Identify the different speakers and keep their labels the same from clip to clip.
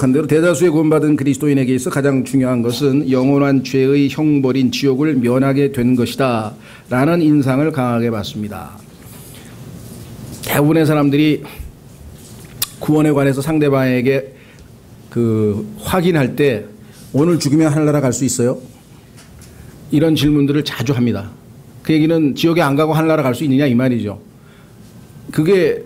Speaker 1: 지적한 대로 대다수의 구원받은 그리스도인에게 있어 가장 중요한 것은 영원한 죄의 형벌인 지옥을 면하게 된 것이다 라는 인상을 강하게 받습니다. 대부분의 사람들이 구원에 관해서 상대방에게 확인할 때 오늘 죽으면 하늘나라 갈 수 있어요? 이런 질문들을 자주 합니다. 그 얘기는 지옥에 안 가고 하늘나라 갈 수 있느냐 이 말이죠. 그게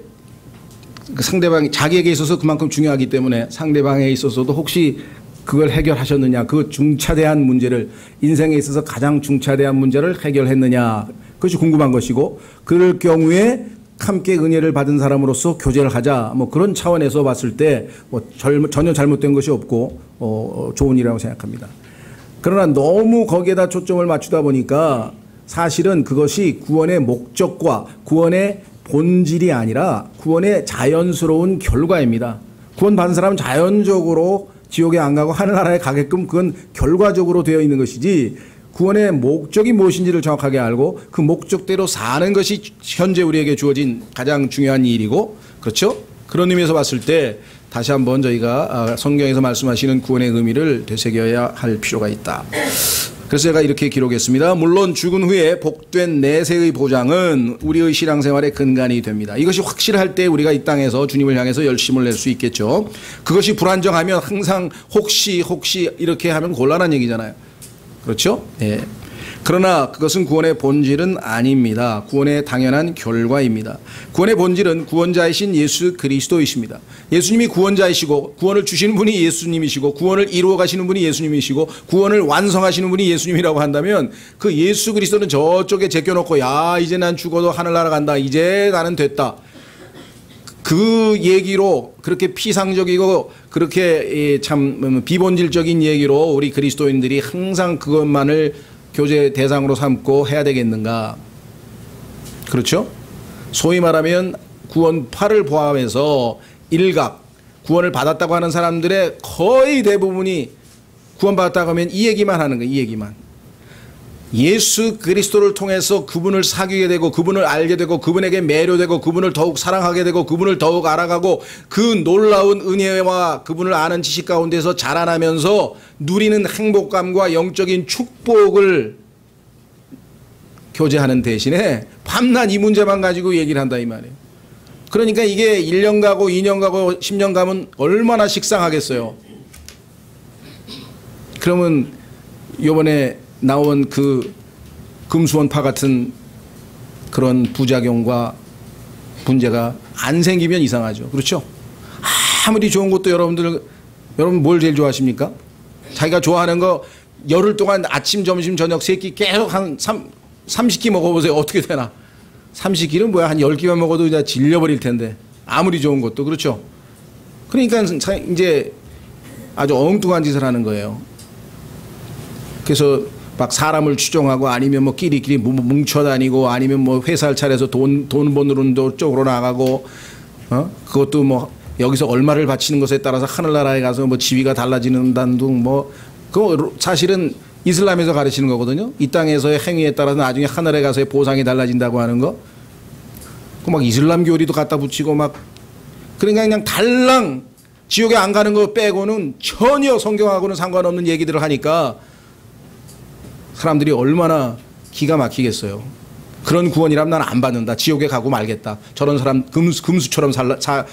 Speaker 1: 상대방이 자기에게 있어서 그만큼 중요하기 때문에 상대방에 있어서도 혹시 그걸 해결하셨느냐, 그 중차대한 문제를, 인생에 있어서 가장 중차대한 문제를 해결했느냐, 그것이 궁금한 것이고, 그럴 경우에 함께 은혜를 받은 사람으로서 교제를 하자, 뭐 그런 차원에서 봤을 때 뭐 전혀 잘못된 것이 없고 좋은 일이라고 생각합니다. 그러나 너무 거기에다 초점을 맞추다 보니까 사실은 그것이 구원의 목적과 구원의 본질이 아니라 구원의 자연스러운 결과입니다. 구원받은 사람은 자연적으로 지옥에 안 가고 하늘나라에 가게끔 그건 결과적으로 되어 있는 것이지, 구원의 목적이 무엇인지를 정확하게 알고 그 목적대로 사는 것이 현재 우리에게 주어진 가장 중요한 일이고, 그렇죠? 그런 의미에서 봤을 때 다시 한번 저희가 성경에서 말씀하시는 구원의 의미를 되새겨야 할 필요가 있다. 그래서 제가 이렇게 기록했습니다. 물론 죽은 후에 복된 내세의 보장은 우리의 신앙생활의 근간이 됩니다. 이것이 확실할 때 우리가 이 땅에서 주님을 향해서 열심을 낼 수 있겠죠. 그것이 불안정하면 항상 혹시 이렇게 하면 곤란한 얘기잖아요. 그렇죠? 예. 그러나 그것은 구원의 본질은 아닙니다. 구원의 당연한 결과입니다. 구원의 본질은 구원자이신 예수 그리스도이십니다. 예수님이 구원자이시고 구원을 주시는 분이 예수님이시고 구원을 이루어 가시는 분이 예수님이시고 구원을 완성하시는 분이 예수님이라고 한다면, 그 예수 그리스도는 저쪽에 제껴놓고 야 이제 난 죽어도 하늘나라 간다, 이제 나는 됐다, 그 얘기로 그렇게 피상적이고 그렇게 참 비본질적인 얘기로 우리 그리스도인들이 항상 그것만을 교제 대상으로 삼고 해야 되겠는가? 그렇죠? 소위 말하면 구원파를 포함해서 일각 구원을 받았다고 하는 사람들의 거의 대부분이 구원받았다고 하면 이 얘기만 하는 거예요. 이 얘기만. 예수 그리스도를 통해서 그분을 사귀게 되고 그분을 알게 되고 그분에게 매료되고 그분을 더욱 사랑하게 되고 그분을 더욱 알아가고 그 놀라운 은혜와 그분을 아는 지식 가운데서 자라나면서 누리는 행복감과 영적인 축복을 교제하는 대신에 밤낮 이 문제만 가지고 얘기를 한다 이 말이에요. 그러니까 이게 1년 가고 2년 가고 10년 가면 얼마나 식상하겠어요. 그러면 요번에 나온 그 금수원파 같은 그런 부작용과 문제가 안 생기면 이상하죠. 그렇죠? 아무리 좋은 것도 여러분 뭘 제일 좋아하십니까? 자기가 좋아하는 거 열흘 동안 아침, 점심, 저녁 세 끼 계속 한 30끼 먹어보세요. 어떻게 되나? 30끼는 뭐야? 한 10끼만 먹어도 이제 질려버릴 텐데. 아무리 좋은 것도. 그렇죠? 그러니까 이제 아주 엉뚱한 짓을 하는 거예요. 그래서 막 사람을 추종하고 아니면 뭐 끼리끼리 뭉쳐다니고 아니면 뭐 회사를 차려서 돈 버는 쪽으로 나가고, 그것도 뭐 여기서 얼마를 바치는 것에 따라서 하늘나라에 가서 뭐 지위가 달라지는 등 뭐, 그거 사실은 이슬람에서 가르치는 거거든요. 이 땅에서의 행위에 따라서 나중에 하늘에 가서의 보상이 달라진다고 하는 거. 그 막 이슬람 교리도 갖다 붙이고 막, 그러니까 그냥 달랑 지옥에 안 가는 거 빼고는 전혀 성경하고는 상관없는 얘기들을 하니까 사람들이 얼마나 기가 막히겠어요. 그런 구원이라면 나는 안 받는다. 지옥에 가고 말겠다. 저런 사람 금수처럼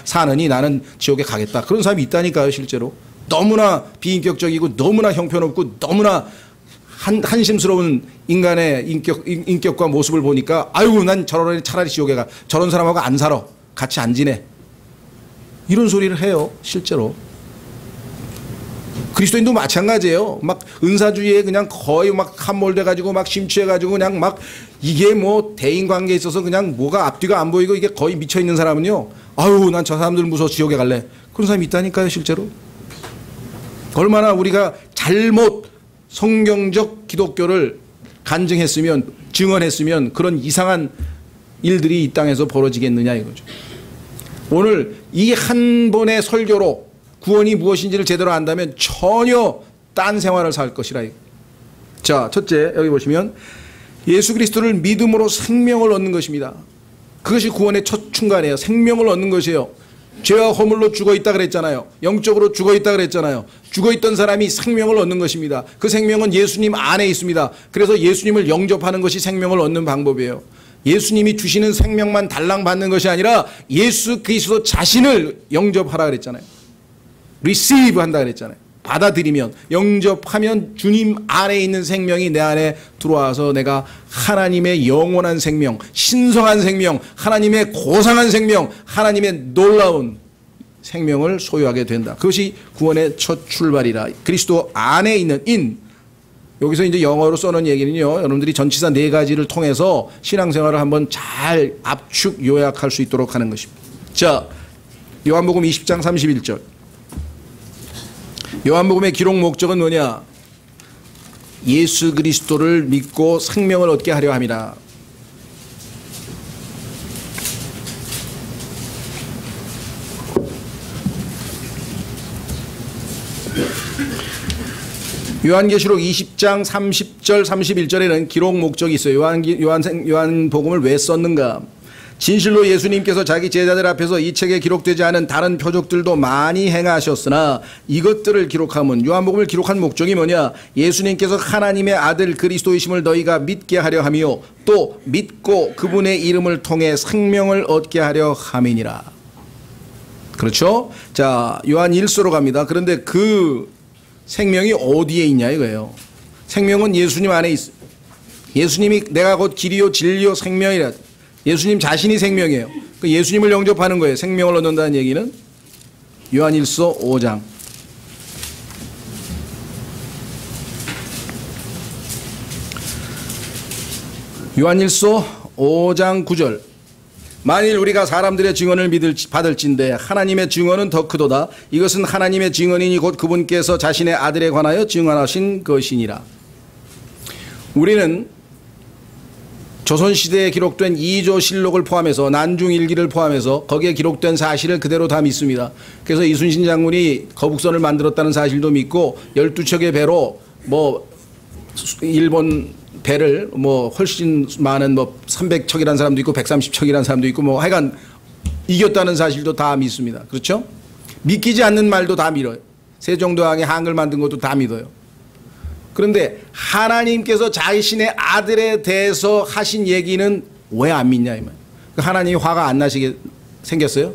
Speaker 1: 사느니 나는 지옥에 가겠다. 그런 사람이 있다니까요, 실제로. 너무나 비인격적이고 너무나 형편없고 너무나 한심스러운 인간의 인격과 모습을 보니까 아이고 난 저런 차라리 지옥에 가. 저런 사람하고 안 살아. 같이 안 지내. 이런 소리를 해요, 실제로. 그리스도인도 마찬가지예요. 막 은사주의에 그냥 거의 막 함몰돼가지고 막 심취해가지고 그냥 막 이게 뭐 대인관계에 있어서 그냥 뭐가 앞뒤가 안 보이고 이게 거의 미쳐있는 사람은요, 아유 난 저 사람들 무서워 지옥에 갈래. 그런 사람이 있다니까요, 실제로. 얼마나 우리가 잘못 성경적 기독교를 간증했으면, 증언했으면 그런 이상한 일들이 이 땅에서 벌어지겠느냐 이거죠. 오늘 이 한 번의 설교로 구원이 무엇인지를 제대로 안다면 전혀 딴 생활을 살 것이라. 자, 첫째, 여기 보시면 예수 그리스도를 믿음으로 생명을 얻는 것입니다. 그것이 구원의 첫 충간이에요. 생명을 얻는 것이에요. 죄와 허물로 죽어있다 그랬잖아요. 영적으로 죽어있다 그랬잖아요. 죽어있던 사람이 생명을 얻는 것입니다. 그 생명은 예수님 안에 있습니다. 그래서 예수님을 영접하는 것이 생명을 얻는 방법이에요. 예수님이 주시는 생명만 달랑 받는 것이 아니라 예수 그리스도 자신을 영접하라 그랬잖아요. receive 한다 그랬잖아요. 받아들이면, 영접하면 주님 안에 있는 생명이 내 안에 들어와서 내가 하나님의 영원한 생명, 신성한 생명, 하나님의 고상한 생명, 하나님의 놀라운 생명을 소유하게 된다. 그것이 구원의 첫 출발이라. 그리스도 안에 있는 인. 여기서 이제 영어로 써놓은 얘기는요, 여러분들이 전치사 4가지를 통해서 신앙생활을 한번 잘 압축 요약할 수 있도록 하는 것입니다. 자, 요한복음 20장 31절. 요한복음의 기록 목적은 뭐냐? 예수 그리스도를 믿고 생명을 얻게 하려 함이라. 요한계시록 20장 30절 31절에는 기록 목적이 있어요. 요한복음을 왜 썼는가? 진실로 예수님께서 자기 제자들 앞에서 이 책에 기록되지 않은 다른 표적들도 많이 행하셨으나 이것들을 기록함은, 요한복음을 기록한 목적이 뭐냐? 예수님께서 하나님의 아들 그리스도이심을 너희가 믿게 하려 하며 또 믿고 그분의 이름을 통해 생명을 얻게 하려 함이니라. 그렇죠? 자, 요한 1서로 갑니다. 그런데 그 생명이 어디에 있냐 이거예요. 생명은 예수님 안에 있어요. 예수님이 내가 곧 길이요 진리요 생명이라. 예수님 자신이 생명이에요. 그 예수님을 영접하는 거예요. 생명을 얻는다는 얘기는. 요한 1서 5장. 요한 1서 5장 9절. 만일 우리가 사람들의 증언을 받을진대 하나님의 증언은 더 크도다. 이것은 하나님의 증언이니 곧 그분께서 자신의 아들에 관하여 증언하신 것이니라. 우리는 조선시대에 기록된 2조 실록을 포함해서 난중일기를 포함해서 거기에 기록된 사실을 그대로 다 믿습니다. 그래서 이순신 장군이 거북선을 만들었다는 사실도 믿고 12척의 배로 뭐 일본 배를 뭐 훨씬 많은 뭐 300척이라는 사람도 있고 130척이라는 사람도 있고 뭐 하여간 이겼다는 사실도 다 믿습니다. 그렇죠? 믿기지 않는 말도 다 믿어요. 세종대왕이 한글 만든 것도 다 믿어요. 그런데 하나님께서 자신의 아들에 대해서 하신 얘기는 왜 안 믿냐 이 말. 하나님이 화가 안 나시게 생겼어요?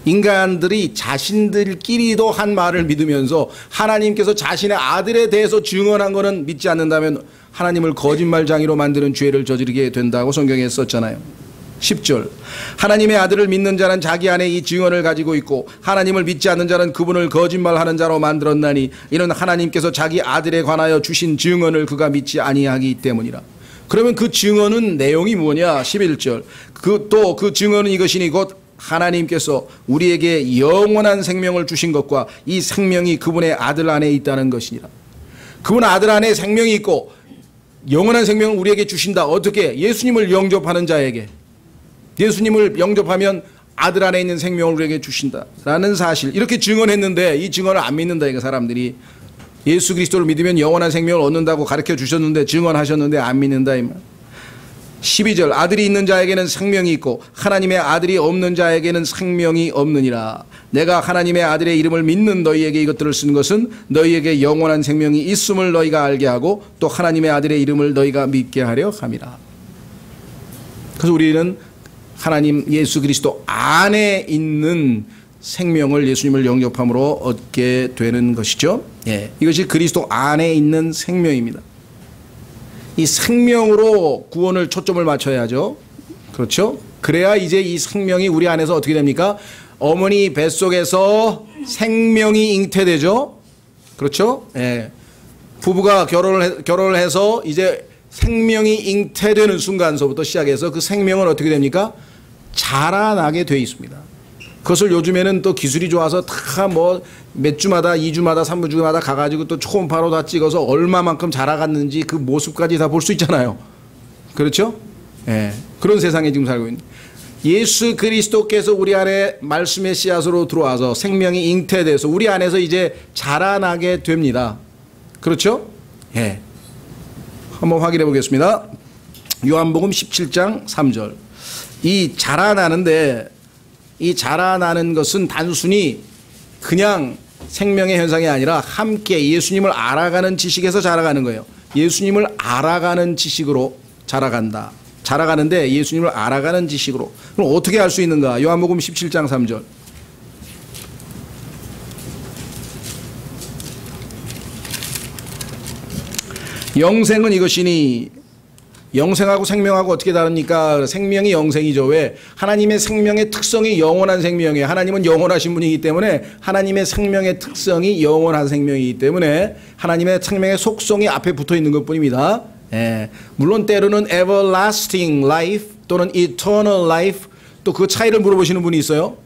Speaker 1: 인간들이 자신들끼리도 한 말을 믿으면서 하나님께서 자신의 아들에 대해서 증언한 거는 믿지 않는다면 하나님을 거짓말장이로 만드는 죄를 저지르게 된다고 성경에 썼잖아요. 10절. 하나님의 아들을 믿는 자는 자기 안에 이 증언을 가지고 있고 하나님을 믿지 않는 자는 그분을 거짓말하는 자로 만들었나니 이는 하나님께서 자기 아들에 관하여 주신 증언을 그가 믿지 아니하기 때문이라. 그러면 그 증언은 내용이 뭐냐? 11절. 또 그 증언은 이것이니 곧 하나님께서 우리에게 영원한 생명을 주신 것과 이 생명이 그분의 아들 안에 있다는 것이니라. 그분 아들 안에 생명이 있고 영원한 생명을 우리에게 주신다. 어떻게? 예수님을 영접하는 자에게. 예수님을 영접하면 아들 안에 있는 생명을 우리에게 주신다라는 사실. 이렇게 증언했는데 이 증언을 안 믿는다 이거 사람들이. 예수 그리스도를 믿으면 영원한 생명을 얻는다고 가르쳐 주셨는데 증언하셨는데 안 믿는다 이 말. 12절. 아들이 있는 자에게는 생명이 있고 하나님의 아들이 없는 자에게는 생명이 없느니라. 내가 하나님의 아들의 이름을 믿는 너희에게 이것들을 쓴 것은 너희에게 영원한 생명이 있음을 너희가 알게 하고 또 하나님의 아들의 이름을 너희가 믿게 하려 함이라. 그래서 우리는 하나님 예수 그리스도 안에 있는 생명을 예수님을 영접함으로 얻게 되는 것이죠. 예, 이것이 그리스도 안에 있는 생명입니다. 이 생명으로 구원을 초점을 맞춰야죠. 그렇죠? 그래야 이제 이 생명이 우리 안에서 어떻게 됩니까? 어머니 뱃속에서 생명이 잉태되죠. 그렇죠? 예. 부부가 결혼을 해서 이제 생명이 잉태되는 순간서부터 시작해서 그 생명은 어떻게 됩니까? 자라나게 돼 있습니다. 그것을 요즘에는 또 기술이 좋아서 다 뭐 몇 주마다 2주마다 3주마다 가가지고 또 초음파로 다 찍어서 얼마만큼 자라갔는지 그 모습까지 다 볼 수 있잖아요. 그렇죠? 예. 그런 세상에 지금 살고 있는. 예수 그리스도께서 우리 안에 말씀의 씨앗으로 들어와서 생명이 잉태돼서 우리 안에서 이제 자라나게 됩니다. 그렇죠? 예. 한번 확인해 보겠습니다. 요한복음 17장 3절. 이 자라나는데 이 자라나는 것은 단순히 그냥 생명의 현상이 아니라 함께 예수님을 알아가는 지식에서 자라가는 거예요. 예수님을 알아가는 지식으로 자라간다. 자라가는데 예수님을 알아가는 지식으로. 그럼 어떻게 할 수 있는가? 요한복음 17장 3절. 영생은 이것이니, 영생하고 생명하고 어떻게 다릅니까? 생명이 영생이죠. 왜? 하나님의 생명의 특성이 영원한 생명이에요. 하나님은 영원하신 분이기 때문에 하나님의 생명의 특성이 영원한 생명이기 때문에 하나님의 생명의 속성이 앞에 붙어 있는 것 뿐입니다. 예. 물론 때로는 everlasting life 또는 eternal life, 또 그 차이를 물어보시는 분이 있어요.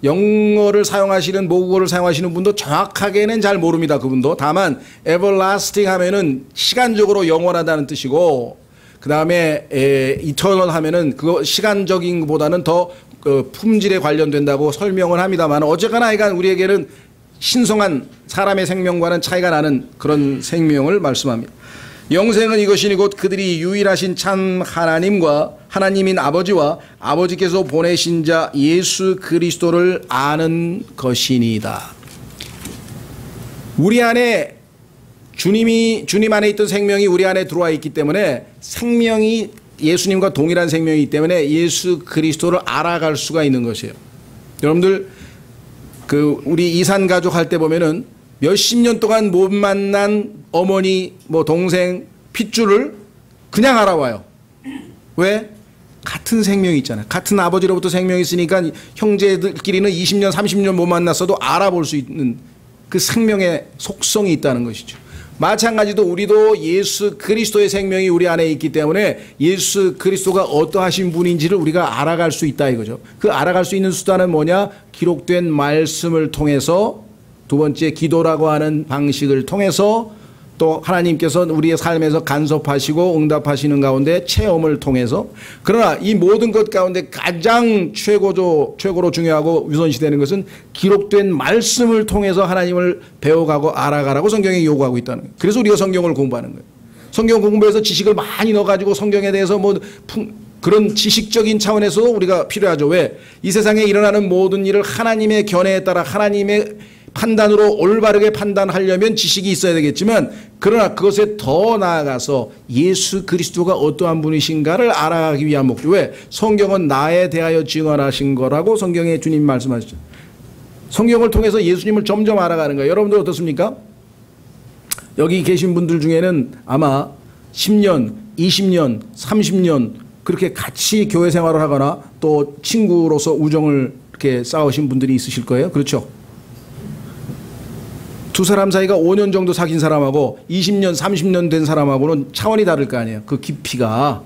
Speaker 1: 영어를 사용하시는, 모국어를 사용하시는 분도 정확하게는 잘 모릅니다. 그분도. 다만 everlasting 하면은 시간적으로 영원하다는 뜻이고, 그 다음에 eternal 하면은 그거 시간적인 것보다는 더 그 품질에 관련된다고 설명을 합니다만, 어쨌거나 하여간 우리에게는 신성한 사람의 생명과는 차이가 나는 그런 생명을 말씀합니다. 영생은 이것이니 곧 그들이 유일하신 참 하나님과 하나님인 아버지와 아버지께서 보내신 자 예수 그리스도를 아는 것이니이다. 우리 안에 주님 안에 있던 생명이 우리 안에 들어와 있기 때문에, 생명이 예수님과 동일한 생명이기 때문에 예수 그리스도를 알아갈 수가 있는 것이에요. 여러분들 그 우리 이산 가족 할 때 보면은 몇십 년 동안 못 만난 어머니, 뭐 동생, 핏줄을 그냥 알아와요. 왜? 같은 생명이 있잖아요. 같은 아버지로부터 생명이 있으니까 형제들끼리는 20년, 30년 못 만났어도 알아볼 수 있는 그 생명의 속성이 있다는 것이죠. 마찬가지로 우리도 예수 그리스도의 생명이 우리 안에 있기 때문에 예수 그리스도가 어떠하신 분인지를 우리가 알아갈 수 있다 이거죠. 그 알아갈 수 있는 수단은 뭐냐? 기록된 말씀을 통해서, 두 번째 기도라고 하는 방식을 통해서, 또 하나님께서 우리의 삶에서 간섭하시고 응답하시는 가운데 체험을 통해서. 그러나 이 모든 것 가운데 가장 최고로 중요하고 우선시되는 것은 기록된 말씀을 통해서 하나님을 배워가고 알아가라고 성경에 요구하고 있다는 거예요. 그래서 우리가 성경을 공부하는 거예요. 성경 공부해서 지식을 많이 넣어가지고 성경에 대해서 뭐 그런 지식적인 차원에서 우리가 필요하죠. 왜? 이 세상에 일어나는 모든 일을 하나님의 견해에 따라 하나님의 판단으로 올바르게 판단하려면 지식이 있어야 되겠지만, 그러나 그것에 더 나아가서 예수 그리스도가 어떠한 분이신가를 알아가기 위한 목적. 왜? 성경은 나에 대하여 증언하신 거라고 성경에 주님 말씀하시죠. 성경을 통해서 예수님을 점점 알아가는 거예요. 여러분들 어떻습니까? 여기 계신 분들 중에는 아마 10년, 20년, 30년 그렇게 같이 교회 생활을 하거나 또 친구로서 우정을 이렇게 쌓으신 분들이 있으실 거예요. 그렇죠? 두 사람 사이가 5년 정도 사귄 사람하고 20년, 30년 된 사람하고는 차원이 다를 거 아니에요. 그 깊이가.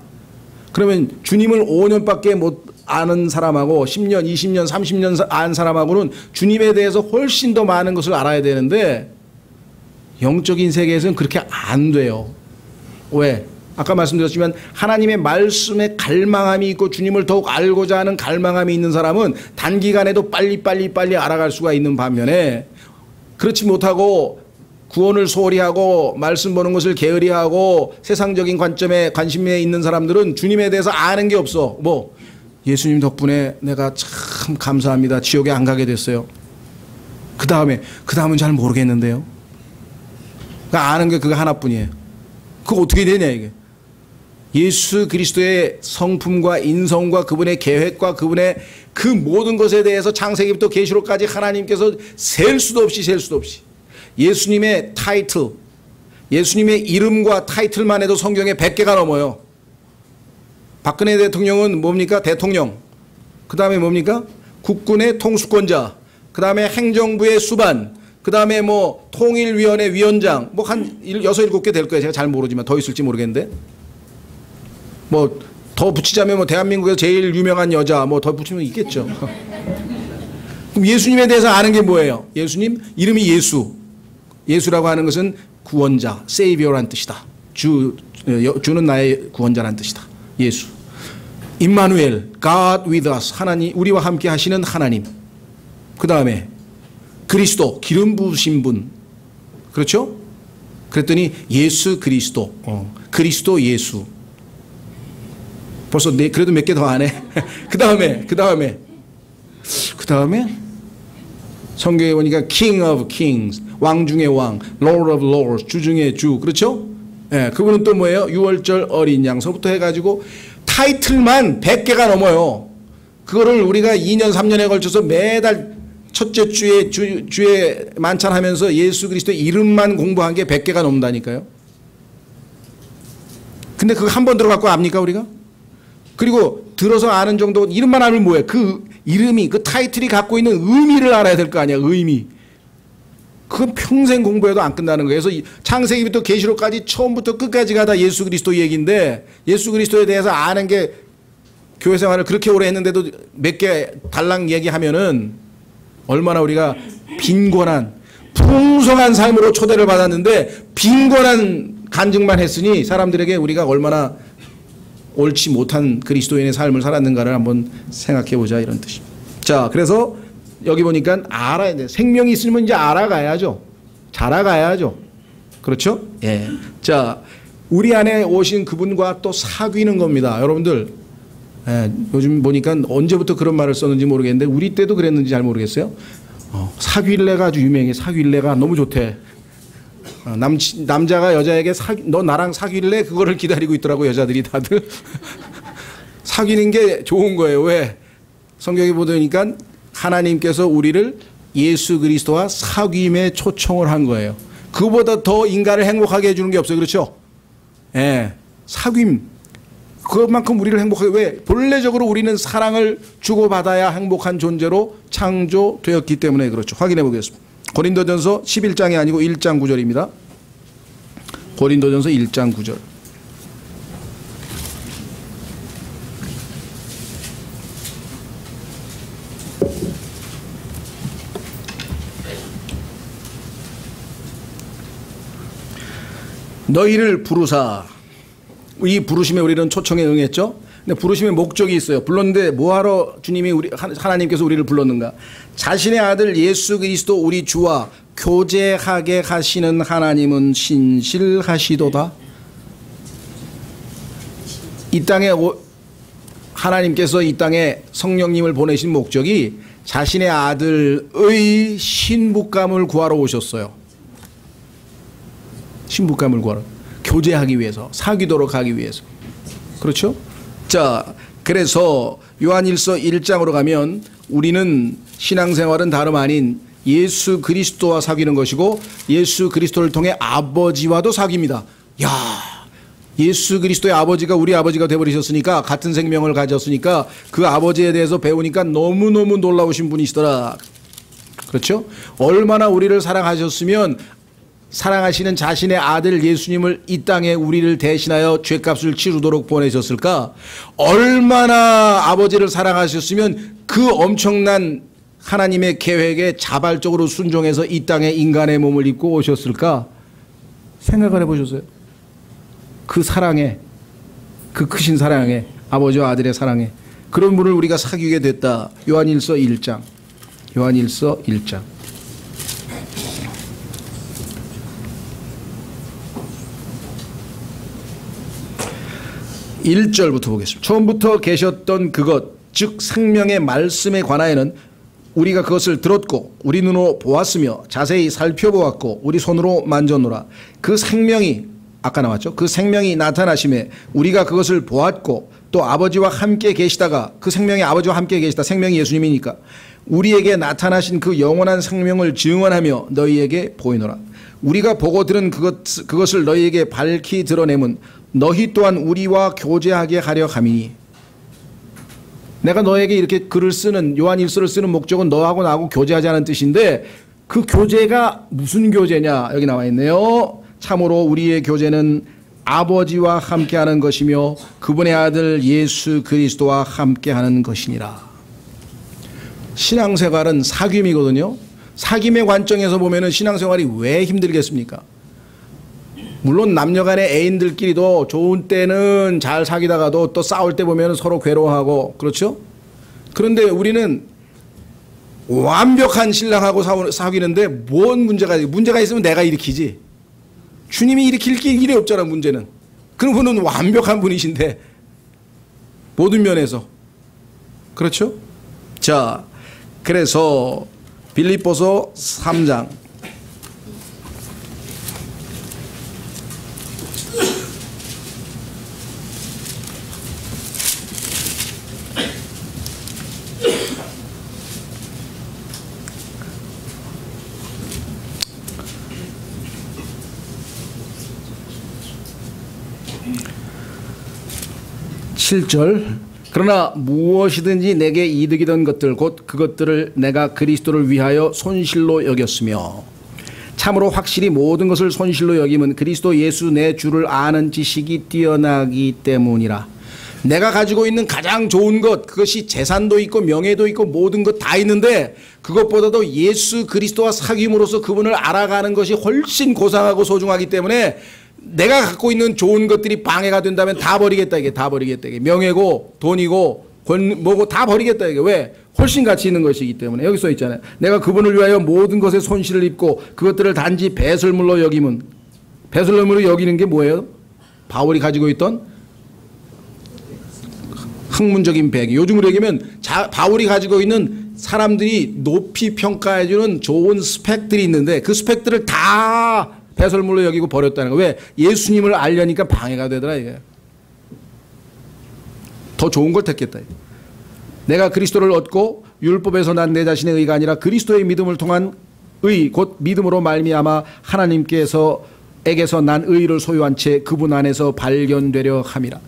Speaker 1: 그러면 주님을 5년밖에 못 아는 사람하고 10년, 20년, 30년 아는 사람하고는 주님에 대해서 훨씬 더 많은 것을 알아야 되는데, 영적인 세계에서는 그렇게 안 돼요. 왜? 아까 말씀드렸지만 하나님의 말씀에 갈망함이 있고 주님을 더욱 알고자 하는 갈망함이 있는 사람은 단기간에도 빨리 알아갈 수가 있는 반면에, 그렇지 못하고 구원을 소홀히 하고 말씀 보는 것을 게으리 하고 세상적인 관점에 관심에 있는 사람들은 주님에 대해서 아는 게 없어. 뭐 예수님 덕분에 내가 참 감사합니다. 지옥에 안 가게 됐어요. 그 다음은 잘 모르겠는데요. 그러니까 아는 게 그거 하나뿐이에요. 그거 어떻게 되냐 이게. 예수 그리스도의 성품과 인성과 그분의 계획과 그분의 그 모든 것에 대해서 창세기부터 계시록까지 하나님께서 셀 수도 없이 예수님의 타이틀, 예수님의 이름과 타이틀만 해도 성경에 100개가 넘어요. 박근혜 대통령은 뭡니까? 대통령. 그 다음에 뭡니까? 국군의 통수권자. 그 다음에 행정부의 수반. 그 다음에 뭐 통일위원회 위원장. 뭐 한 6, 7개 될 거예요. 제가 잘 모르지만 더 있을지 모르겠는데. 뭐 더 붙이자면 뭐 대한민국에서 제일 유명한 여자 뭐 더 붙이면 있겠죠. 그럼 예수님에 대해서 아는 게 뭐예요? 예수님 이름이 예수. 예수라고 하는 것은 구원자, 세이비어란 뜻이다. 주는 나의 구원자란 뜻이다. 예수. 임마누엘, God with us. 하나님, 우리와 함께 하시는 하나님. 그 다음에 그리스도, 기름 부으신 분. 그렇죠? 그랬더니 예수 그리스도, 그리스도 예수. 벌써 그래도 몇 개 더 안 해. 그 다음에 그 다음에 성경에 보니까 King of Kings, 왕 중의 왕, Lord of Lords, 주 중의 주. 그렇죠? 예, 그분은 또 뭐예요? 유월절 어린 양서부터 해가지고 타이틀만 100개가 넘어요. 그거를 우리가 2년 3년에 걸쳐서 매달 첫째 주에 만찬하면서 예수 그리스도의 이름만 공부한 게 100개가 넘는다니까요. 근데 그거 한 번 들어갖고 압니까 우리가? 그리고 들어서 아는 정도, 이름만 알면 뭐예요? 그 이름이, 그 타이틀이 갖고 있는 의미를 알아야 될 거 아니야. 의미. 그건 평생 공부해도 안 끝나는 거예요. 그래서 창세기부터 계시록까지 처음부터 끝까지가 다 예수 그리스도 얘기인데, 예수 그리스도에 대해서 아는 게 교회 생활을 그렇게 오래 했는데도 몇 개 달랑 얘기하면은 얼마나 우리가 빈곤한 풍성한 삶으로 초대를 받았는데 빈곤한 간증만 했으니 사람들에게 우리가 얼마나 옳지 못한 그리스도인의 삶을 살았는가를 한번 생각해 보자, 이런 뜻입니다. 자, 그래서 여기 보니까 알아야 돼. 생명이 있으면 이제 알아가야죠. 잘 알아가야죠. 그렇죠? 예. 자, 우리 안에 오신 그분과 또 사귀는 겁니다. 여러분들, 예, 요즘 보니까 언제부터 그런 말을 썼는지 모르겠는데 우리 때도 그랬는지 잘 모르겠어요. 사귈래가 아주 유명해. 사귈래가 너무 좋대. 남자가 여자에게 너 나랑 사귈래? 그거를 기다리고 있더라고, 여자들이 다들. 사귀는 게 좋은 거예요. 왜? 성경에 보니까 하나님께서 우리를 예수 그리스도와 사귐에 초청을 한 거예요. 그보다 더 인간을 행복하게 해주는 게 없어요. 그렇죠? 예, 사귐. 그것만큼 우리를 행복하게, 왜? 본래적으로 우리는 사랑을 주고받아야 행복한 존재로 창조되었기 때문에 그렇죠. 확인해 보겠습니다. 고린도전서 11장이 아니고 1장 9절입니다. 고린도전서 1장 9절. 너희를 부르사. 이 부르심에 우리는 초청에 응했죠. 근데 부르심의 목적이 있어요. 불렀는데 뭐하러 주님이 하나님께서 우리를 불렀는가? 자신의 아들 예수 그리스도 우리 주와 교제하게 하시는 하나님은 신실하시도다. 이 땅에 하나님께서 이 땅에 성령님을 보내신 목적이 자신의 아들의 신부감을 구하러 오셨어요. 신부감을 구하러, 교제하기 위해서, 사귀도록 하기 위해서. 그렇죠? 자, 그래서 요한일서 1장으로 가면 우리는 신앙생활은 다름 아닌 예수 그리스도와 사귀는 것이고 예수 그리스도를 통해 아버지와도 사귀입니다. 야, 예수 그리스도의 아버지가 우리 아버지가 되어버리셨으니까, 같은 생명을 가졌으니까 그 아버지에 대해서 배우니까 너무너무 놀라우신 분이시더라. 그렇죠? 얼마나 우리를 사랑하셨으면 사랑하시는 자신의 아들 예수님을 이 땅에 우리를 대신하여 죄값을 치르도록 보내셨을까? 얼마나 아버지를 사랑하셨으면 그 엄청난 하나님의 계획에 자발적으로 순종해서 이 땅에 인간의 몸을 입고 오셨을까? 생각을 해보셨어요? 그 사랑에, 그 크신 사랑에, 아버지와 아들의 사랑에, 그런 분을 우리가 사귀게 됐다. 요한일서 1장. 요한일서 1장. 1절부터 보겠습니다. 처음부터 계셨던 그것, 즉 생명의 말씀에 관하여는 우리가 그것을 들었고 우리 눈으로 보았으며 자세히 살펴보았고 우리 손으로 만졌노라. 그 생명이, 아까 나왔죠? 그 생명이 나타나심에 우리가 그것을 보았고 또 아버지와 함께 계시다가, 그 생명이 아버지와 함께 계시다, 생명이 예수님이니까 우리에게 나타나신 그 영원한 생명을 증언하며 너희에게 보이노라. 우리가 보고 들은 그것을 너희에게 밝히 드러내면 너희 또한 우리와 교제하게 하려 함이니. 내가 너에게 이렇게 글을 쓰는, 요한일서를 쓰는 목적은 너하고 나하고 교제하자는 뜻인데, 그 교제가 무슨 교제냐? 여기 나와 있네요. 참으로 우리의 교제는 아버지와 함께하는 것이며 그분의 아들 예수 그리스도와 함께하는 것이니라. 신앙생활은 사귐이거든요. 사귐의 관점에서 보면은 신앙생활이 왜 힘들겠습니까? 물론 남녀간의 애인들끼리도 좋은 때는 잘 사귀다가도 또 싸울 때 보면 서로 괴로워하고, 그렇죠? 그런데 우리는 완벽한 신랑하고 사귀는데 뭔 문제가 있으면 내가 일으키지. 주님이 일으킬 게 일이 없잖아, 문제는. 그분은 완벽한 분이신데 모든 면에서. 그렇죠? 자, 그래서 빌립보서 3장 7절 그러나 무엇이든지 내게 이득이던 것들 곧 그것들을 내가 그리스도를 위하여 손실로 여겼으며 참으로 확실히 모든 것을 손실로 여김은 그리스도 예수 내 주를 아는 지식이 뛰어나기 때문이라. 내가 가지고 있는 가장 좋은 것, 그것이 재산도 있고 명예도 있고 모든 것 다 있는데 그것보다도 예수 그리스도와 사귐으로써 그분을 알아가는 것이 훨씬 고상하고 소중하기 때문에 내가 갖고 있는 좋은 것들이 방해가 된다면 다 버리겠다. 이게 다 버리겠다. 이게 명예고 돈이고 뭐고 다 버리겠다. 이게 왜? 훨씬 가치 있는 것이기 때문에. 여기 써 있잖아요. 내가 그분을 위하여 모든 것에 손실을 입고 그것들을 단지 배설물로 여김은. 배설물로 여기는 게 뭐예요? 바울이 가지고 있던 학문적인 배경. 요즘으로 얘기하면 바울이 가지고 있는 사람들이 높이 평가해주는 좋은 스펙들이 있는데 그 스펙들을 다 배설물로 여기고 버렸다는 거. 왜? 예수님을 알려니까 방해가 되더라 이게. 더 좋은 걸 택했다. 내가 그리스도를 얻고 율법에서 난 내 자신의 의가 아니라 그리스도의 믿음을 통한 의 곧 믿음으로 말미암아 하나님께서에게서 난 의를 소유한 채 그분 안에서 발견되려 함이라.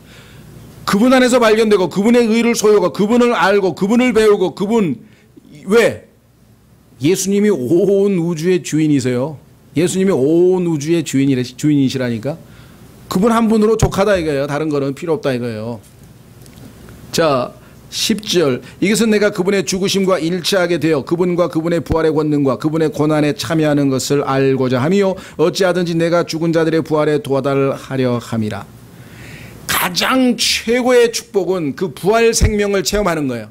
Speaker 1: 그분 안에서 발견되고 그분의 의를 소유하고 그분을 알고 그분을 배우고 그분 왜? 예수님이 온 우주의 주인이세요. 예수님이 온 우주의 주인이시라니까. 그분 한 분으로 족하다 이거예요. 다른 거는 필요 없다 이거예요. 자 10절 이것은 내가 그분의 죽으심과 일치하게 되어 그분과 그분의 부활의 권능과 그분의 고난에 참여하는 것을 알고자 함이요 어찌하든지 내가 죽은 자들의 부활에 도와달하려 함이라. 가장 최고의 축복은 그 부활 생명을 체험하는 거예요.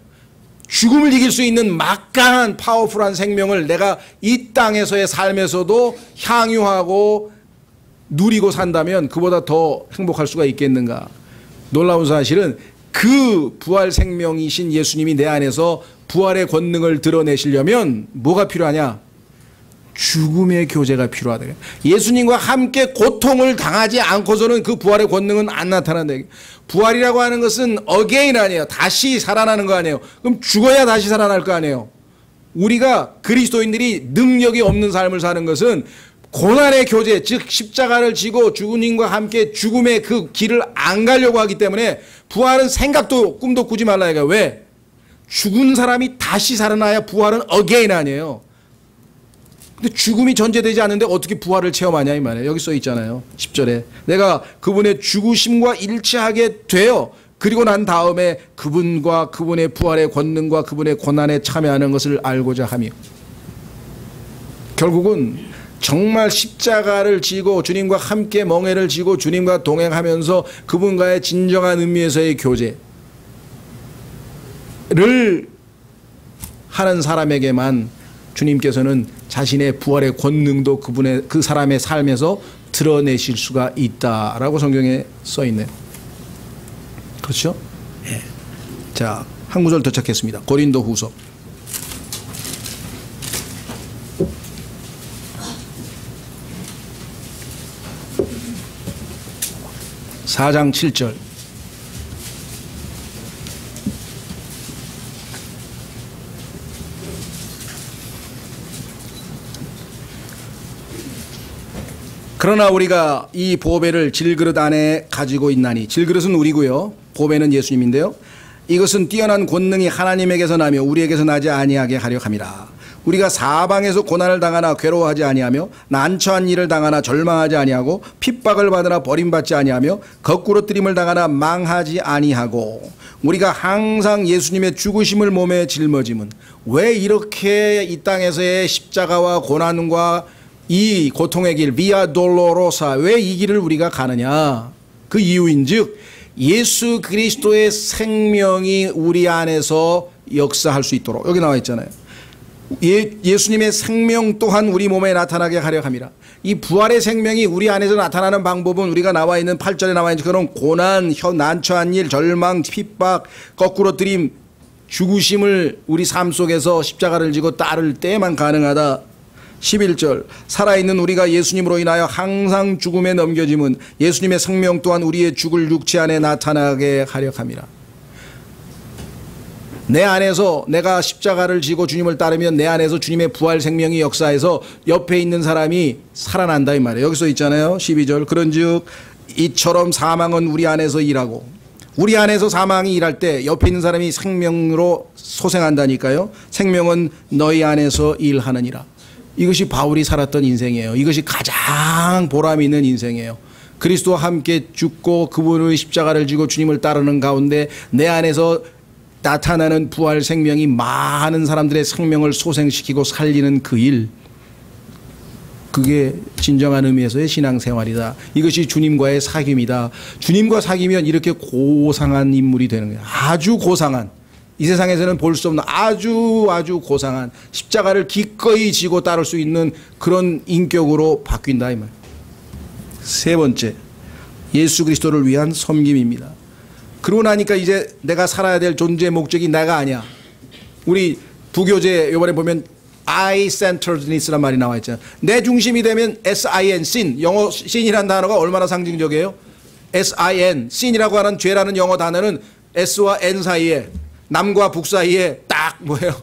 Speaker 1: 죽음을 이길 수 있는 막강한 파워풀한 생명을 내가 이 땅에서의 삶에서도 향유하고 누리고 산다면 그보다 더 행복할 수가 있겠는가. 놀라운 사실은 그 부활 생명이신 예수님이 내 안에서 부활의 권능을 드러내시려면 뭐가 필요하냐? 죽음의 교제가 필요하다. 예수님과 함께 고통을 당하지 않고서는 그 부활의 권능은 안 나타난다. 부활이라고 하는 것은 again 아니에요. 다시 살아나는 거 아니에요. 그럼 죽어야 다시 살아날 거 아니에요. 우리가 그리스도인들이 능력이 없는 삶을 사는 것은 고난의 교제, 즉 십자가를 지고 주님과 함께 죽음의 그 길을 안 가려고 하기 때문에 부활은 생각도 꿈도 꾸지 말라. 이거 왜? 죽은 사람이 다시 살아나야 부활은 again 아니에요. 근데 죽음이 전제되지 않는데 어떻게 부활을 체험하냐 이 말이에요. 여기 써 있잖아요. 10절에 내가 그분의 죽으심과 일치하게 되어 그리고 난 다음에 그분과 그분의 부활의 권능과 그분의 고난에 참여하는 것을 알고자 하며 결국은 정말 십자가를 지고 주님과 함께 멍에를 지고 주님과 동행하면서 그분과의 진정한 의미에서의 교제를 하는 사람에게만 주님께서는 자신의 부활의 권능도 그 사람의 삶에서 드러내실 수가 있다라고 성경에 써 있네요. 그렇죠? 예. 자, 한 구절 더 찾겠습니다. 고린도후서 4장 7절 그러나 우리가 이 보배를 질그릇 안에 가지고 있나니 질그릇은 우리고요. 보배는 예수님인데요. 이것은 뛰어난 권능이 하나님에게서 나며 우리에게서 나지 아니하게 하려 함이라. 우리가 사방에서 고난을 당하나 괴로워하지 아니하며 난처한 일을 당하나 절망하지 아니하고 핍박을 받으나 버림받지 아니하며 거꾸로 뜨림을 당하나 망하지 아니하고 우리가 항상 예수님의 죽으심을 몸에 짊어짐은 왜 이렇게 이 땅에서의 십자가와 고난과 이 고통의 길 비아 돌로로사 왜 이 길을 우리가 가느냐. 그 이유인즉 예수 그리스도의 생명이 우리 안에서 역사할 수 있도록 여기 나와 있잖아요. 예수님의 생명 또한 우리 몸에 나타나게 하려 함이라. 이 부활의 생명이 우리 안에서 나타나는 방법은 우리가 나와 있는 8절에 나와 있는 그런 고난, 난처한 일, 절망, 핍박, 거꾸로 뜨림 죽으심을 우리 삶 속에서 십자가를 지고 따를 때만 가능하다. 11절 살아있는 우리가 예수님으로 인하여 항상 죽음에 넘겨짐은 예수님의 생명 또한 우리의 죽을 육체 안에 나타나게 하려 함이라. 내 안에서 내가 십자가를 지고 주님을 따르면 내 안에서 주님의 부활 생명이 역사해서 옆에 있는 사람이 살아난다 이 말이에요. 여기서 있잖아요. 12절 그런즉 이처럼 사망은 우리 안에서 일하고, 우리 안에서 사망이 일할 때 옆에 있는 사람이 생명으로 소생한다니까요. 생명은 너희 안에서 일하느니라. 이것이 바울이 살았던 인생이에요. 이것이 가장 보람 있는 인생이에요. 그리스도와 함께 죽고 그분의 십자가를 지고 주님을 따르는 가운데 내 안에서 나타나는 부활 생명이 많은 사람들의 생명을 소생시키고 살리는 그 일, 그게 진정한 의미에서의 신앙생활이다. 이것이 주님과의 사귐이다. 주님과 사귀면 이렇게 고상한 인물이 되는 거예요. 아주 고상한, 이 세상에서는 볼 수 없는 아주 고상한, 십자가를 기꺼이 지고 따를 수 있는 그런 인격으로 바뀐다 이 말. 세 번째, 예수 그리스도를 위한 섬김입니다. 그러고 나니까 이제 내가 살아야 될 존재의 목적이 내가 아니야. 우리 부교재 요번에 보면 I-centeredness란 말이 나와 있잖아요. 내 중심이 되면 S-I-N, sin. 영어 sin이라는 단어가 얼마나 상징적이에요? S-I-N, sin이라고 하는 죄라는 영어 단어는 S와 N 사이에, 남과 북 사이에 딱 뭐예요?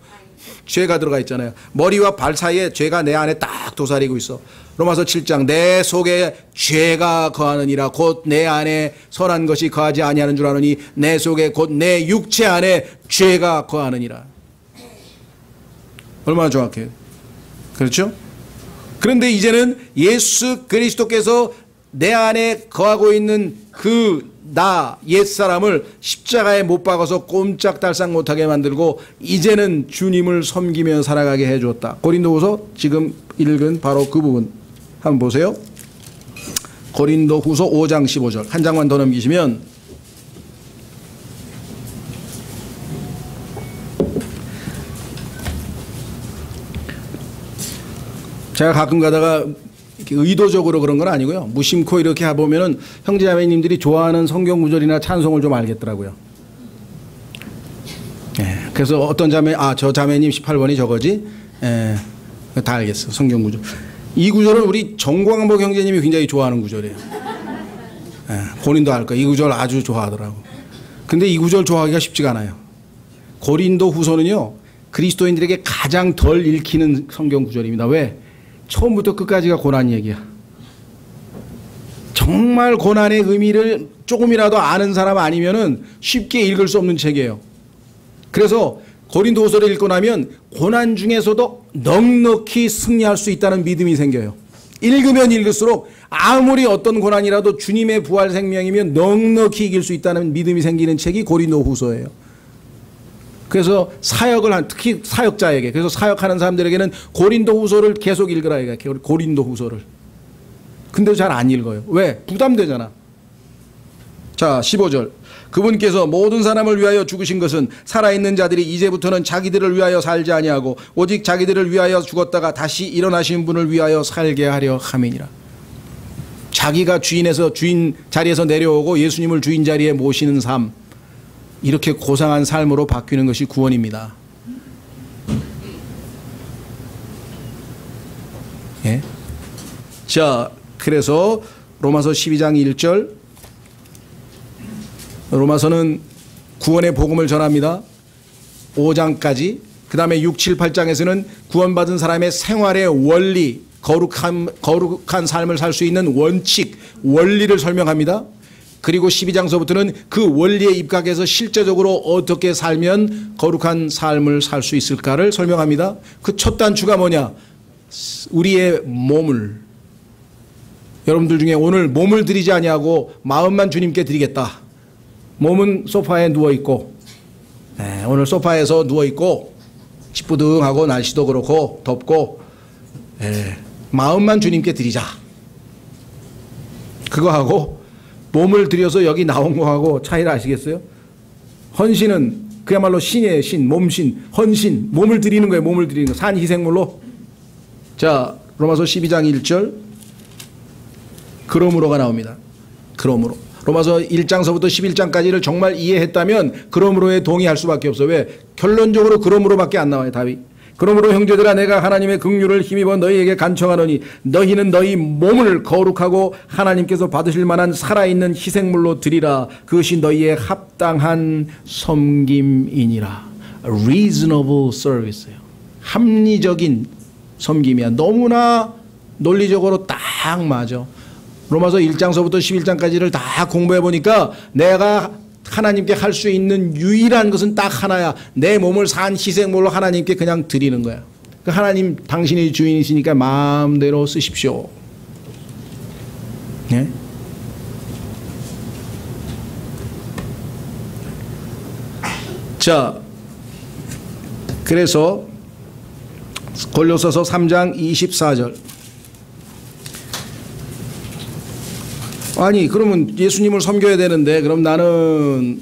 Speaker 1: 죄가 들어가 있잖아요. 머리와 발 사이에 죄가 내 안에 딱 도사리고 있어. 로마서 7장 내 속에 죄가 거하느니라. 곧 내 안에 선한 것이 거하지 아니하는 줄 아느니 내 속에 곧 내 육체 안에 죄가 거하느니라. 얼마나 정확해요. 그렇죠? 그런데 이제는 예수 그리스도께서 내 안에 거하고 있는 그 나 옛사람을 십자가에 못 박아서 꼼짝달싹 못하게 만들고 이제는 주님을 섬기며 살아가게 해주었다. 고린도후서 지금 읽은 바로 그 부분 한번 보세요. 고린도후서 5장 15절 한 장만 더 넘기시면, 제가 가끔 가다가 의도적으로 그런 건 아니고요. 무심코 이렇게 해보면은 형제자매님들이 좋아하는 성경 구절이나 찬송을 좀 알겠더라고요. 그래서 어떤 자매, 저 자매님 18번이 저거지? 다 알겠어. 성경 구절. 이 구절은 우리 정광복 형제님이 굉장히 좋아하는 구절이에요. 본인도 알 거예요. 이 구절 아주 좋아하더라고. 근데 이 구절 좋아하기가 쉽지가 않아요. 고린도 후서는요, 그리스도인들에게 가장 덜 읽히는 성경 구절입니다. 왜? 처음부터 끝까지가 고난 얘기야. 정말 고난의 의미를 조금이라도 아는 사람 아니면은 쉽게 읽을 수 없는 책이에요. 그래서 고린도후서를 읽고 나면 고난 중에서도 넉넉히 승리할 수 있다는 믿음이 생겨요. 읽으면 읽을수록 아무리 어떤 고난이라도 주님의 부활 생명이면 넉넉히 이길 수 있다는 믿음이 생기는 책이 고린도후서예요. 그래서 사역을 특히 사역자에게, 그래서 사역하는 사람들에게는 고린도후서를 계속 읽으라 이거야. 고린도후서를. 근데 잘 안 읽어요. 왜? 부담되잖아. 자, 15절. 그분께서 모든 사람을 위하여 죽으신 것은 살아있는 자들이 이제부터는 자기들을 위하여 살지 아니하고 오직 자기들을 위하여 죽었다가 다시 일어나신 분을 위하여 살게 하려 함이니라. 자기가 주인 자리에서 내려오고 예수님을 주인 자리에 모시는 삶, 이렇게 고상한 삶으로 바뀌는 것이 구원입니다. 예? 자, 그래서 로마서 12장 1절, 로마서는 구원의 복음을 전합니다. 5장까지. 그 다음에 6, 7, 8장에서는 구원받은 사람의 생활의 원리, 거룩한 삶을 살 수 있는 원칙, 원리를 설명합니다. 그리고 12장서부터는 그 원리에 입각해서 실제적으로 어떻게 살면 거룩한 삶을 살 수 있을까를 설명합니다. 그 첫 단추가 뭐냐? 우리의 몸을, 여러분들 중에 오늘 몸을 드리지 아니하고 마음만 주님께 드리겠다. 몸은 소파에 누워있고, 오늘 소파에서 누워있고 찌뿌둥하고 날씨도 그렇고 덥고, 마음만 주님께 드리자. 그거 하고 몸을 들여서 여기 나온 거하고 차이를 아시겠어요? 헌신은 그야말로 신이에요. 신, 몸신, 헌신, 몸을 드리는 거예요. 몸을 드리는 거. 산 희생물로. 자, 로마서 12장 1절. 그러므로가 나옵니다. 그러므로. 로마서 1장서부터 11장까지를 정말 이해했다면 그러므로에 동의할 수밖에 없어. 왜? 결론적으로 그러므로밖에 안 나와요, 답이. 그러므로 형제들아 내가 하나님의 긍휼을 힘입어 너희에게 간청하노니 너희는 너희 몸을 거룩하고 하나님께서 받으실 만한 살아있는 희생물로 드리라. 그것이 너희의 합당한 섬김이니라. Reasonable service예요. 합리적인 섬김이야. 너무나 논리적으로 딱 맞아. 로마서 1장서부터 11장까지를 다 공부해 보니까 내가 하나님께 할 수 있는 유일한 것은 딱 하나야. 내 몸을 산 희생물로 하나님께 그냥 드리는 거야. 하나님 당신이 주인이시니까 마음대로 쓰십시오. 네? 자, 그래서 골로새서 3장 24절. 아니 그러면 예수님을 섬겨야 되는데 그럼 나는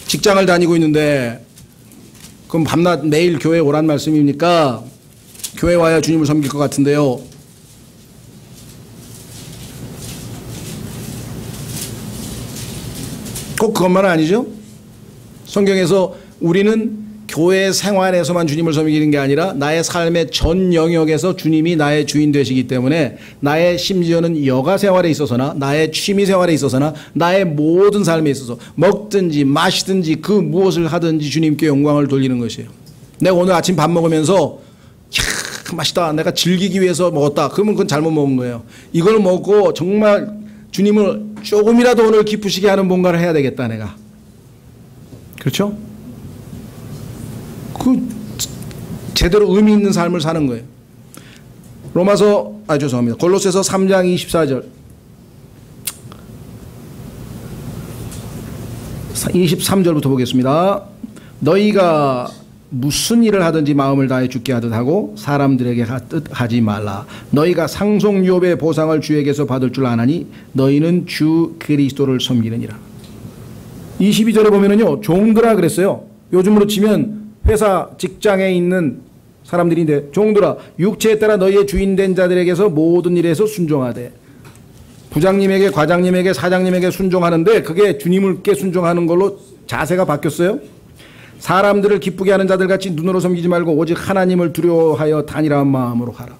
Speaker 1: 직장을 다니고 있는데 그럼 밤낮 매일 교회 오란 말씀입니까? 교회 와야 주님을 섬길 것 같은데요. 꼭 그것만은 아니죠. 성경에서 우리는 교회 생활에서만 주님을 섬기는 게 아니라 나의 삶의 전 영역에서 주님이 나의 주인 되시기 때문에 나의 심지어는 여가 생활에 있어서나 나의 취미 생활에 있어서나 나의 모든 삶에 있어서 먹든지 마시든지 그 무엇을 하든지 주님께 영광을 돌리는 것이에요. 내가 오늘 아침 밥 먹으면서 야, 맛있다. 내가 즐기기 위해서 먹었다. 그러면 그건 잘못 먹은 거예요. 이걸 먹고 정말 주님을 조금이라도 오늘 기쁘시게 하는 뭔가를 해야 되겠다 내가. 그렇죠? 그 제대로 의미 있는 삶을 사는 거예요. 죄송합니다. 골로새서 3장 24절. 23절부터 보겠습니다. 너희가 무슨 일을 하든지 마음을 다해 주께 하듯 하고 사람들에게 하듯 하지 말라. 너희가 상속유업의 보상을 주에게서 받을 줄 아나니 너희는 주 그리스도를 섬기느니라. 22절에 보면은요, 종들아 그랬어요. 요즘으로 치면 회사 직장에 있는 사람들인데 종들아 육체에 따라 너희의 주인된 자들에게서 모든 일에서 순종하되. 부장님에게 과장님에게 사장님에게 순종하는데 그게 주님께 순종하는 걸로 자세가 바뀌었어요. 사람들을 기쁘게 하는 자들같이 눈으로 섬기지 말고 오직 하나님을 두려워하여 단일한 마음으로 하라.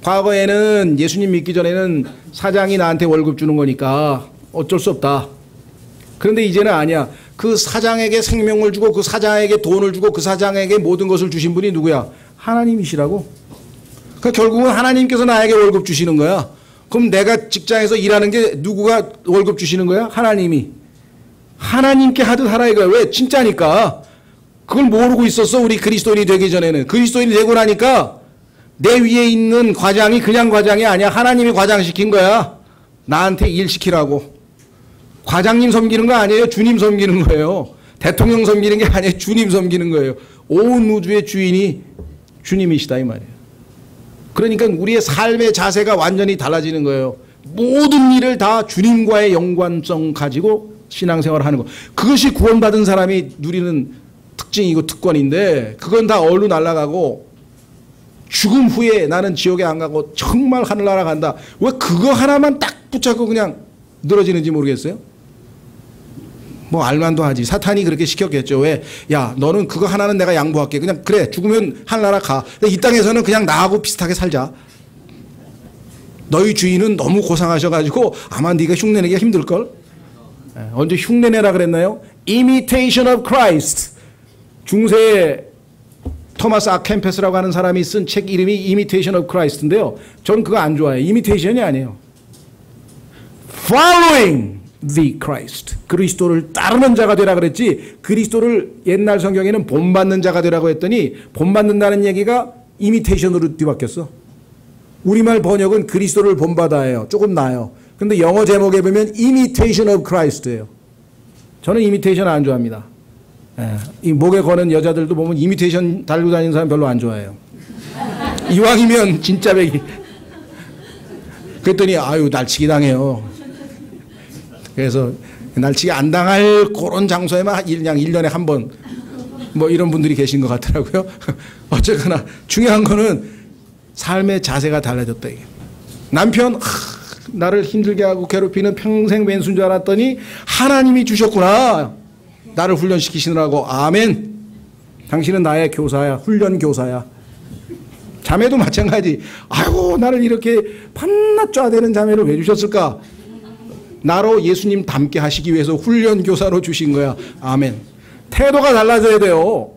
Speaker 1: 과거에는 예수님 믿기 전에는 사장이 나한테 월급 주는 거니까 어쩔 수 없다. 그런데 이제는 아니야. 그 사장에게 생명을 주고 그 사장에게 돈을 주고 그 사장에게 모든 것을 주신 분이 누구야? 하나님이시라고. 그러니까 결국은 하나님께서 나에게 월급 주시는 거야. 그럼 내가 직장에서 일하는 게 누구가 월급 주시는 거야? 하나님이. 하나님께 하듯 하라 이거야. 왜? 진짜니까. 그걸 모르고 있었어. 우리 그리스도인이 되기 전에는. 그리스도인이 되고 나니까 내 위에 있는 과장이 그냥 과장이 아니야. 하나님이 과장시킨 거야. 나한테 일 시키라고. 과장님 섬기는 거 아니에요. 주님 섬기는 거예요. 대통령 섬기는 게 아니에요. 주님 섬기는 거예요. 온 우주의 주인이 주님이시다 이 말이에요. 그러니까 우리의 삶의 자세가 완전히 달라지는 거예요. 모든 일을 다 주님과의 연관성 가지고 신앙생활을 하는 거. 그것이 구원받은 사람이 누리는 특징이고 특권인데 그건 다 얼로 날아가고 죽음 후에 나는 지옥에 안 가고 정말 하늘나라 간다. 왜 그거 하나만 딱 붙잡고 그냥 늘어지는지 모르겠어요. 뭐 알만도 하지. 사탄이 그렇게 시켰겠죠. 왜? 야 너는 그거 하나는 내가 양보할게. 그냥 그래 죽으면 하늘나라 가. 근데 이 땅에서는 그냥 나하고 비슷하게 살자. 너희 주인은 너무 고상하셔가지고 아마 네가 흉내내기가 힘들걸. 언제 흉내내라 그랬나요? Imitation of Christ. 중세에 토마스 아켄페스라고 하는 사람이 쓴 책 이름이 Imitation of Christ인데요. 저는 그거 안 좋아해요. Imitation이 아니에요. Following the Christ. 그리스도를 따르는 자가 되라 그랬지. 그리스도를 옛날 성경에는 본받는 자가 되라고 했더니 본받는다는 얘기가 imitation으로 뒤바뀌었어. 우리말 번역은 그리스도를 본받아예요. 조금 나아요. 근데 영어 제목에 보면 imitation of Christ예요. 저는 imitation 안 좋아합니다. 예, 이 목에 거는 여자들도 보면 imitation 달고 다니는 사람 별로 안 좋아해요. 이왕이면 진짜 배기. 그랬더니 아유 날치기 당해요. 그래서 날치기 안 당할 그런 장소에만 그냥 1년에 한 번 뭐 이런 분들이 계신 것 같더라고요. 어쨌거나 중요한 거는 삶의 자세가 달라졌다. 이게. 남편 나를 힘들게 하고 괴롭히는 평생 왼수인 줄 알았더니 하나님이 주셨구나. 나를 훈련시키시느라고. 아멘. 당신은 나의 교사야. 훈련 교사야. 자매도 마찬가지. 아이고 나를 이렇게 밤낮 쫙대는 자매를 왜 주셨을까? 나로 예수님 닮게 하시기 위해서 훈련 교사로 주신 거야. 아멘. 태도가 달라져야 돼요.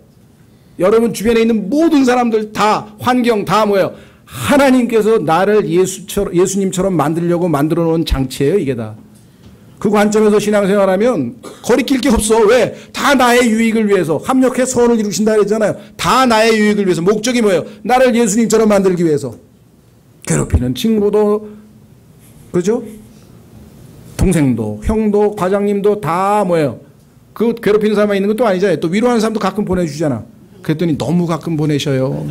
Speaker 1: 여러분 주변에 있는 모든 사람들 다 환경 다 뭐예요? 하나님께서 나를 예수님처럼 만들려고 만들어 놓은 장치예요. 이게 다. 그 관점에서 신앙생활하면 거리낄 게 없어. 왜? 다 나의 유익을 위해서. 합력해 선을 이루신다 그랬잖아요. 다 나의 유익을 위해서. 목적이 뭐예요? 나를 예수님처럼 만들기 위해서. 괴롭히는 친구도 그죠? 동생도 형도 과장님도 다 뭐예요? 그 괴롭히는 사람만 있는 것도 아니잖아요. 또 위로하는 사람도 가끔 보내주잖아. 그랬더니 너무 가끔 보내셔요.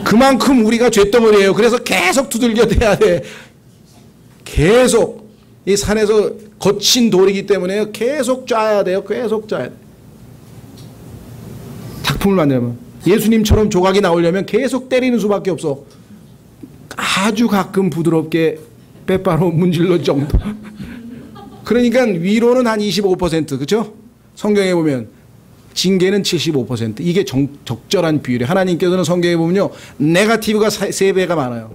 Speaker 1: 그만큼 우리가 쇳덩어리예요. 그래서 계속 두들겨 대야 돼. 계속 이 산에서 거친 돌이기 때문에 계속 짜야 돼요. 계속 짜야 돼. 작품을 만들면 예수님처럼 조각이 나오려면 계속 때리는 수밖에 없어. 아주 가끔 부드럽게 빼빠로 문질러 정도. 그러니까 위로는 한 25%, 그렇죠? 성경에 보면 징계는 75%. 이게 적절한 비율이에요. 하나님께서는 성경에 보면요, 네거티브가 3배가 많아요.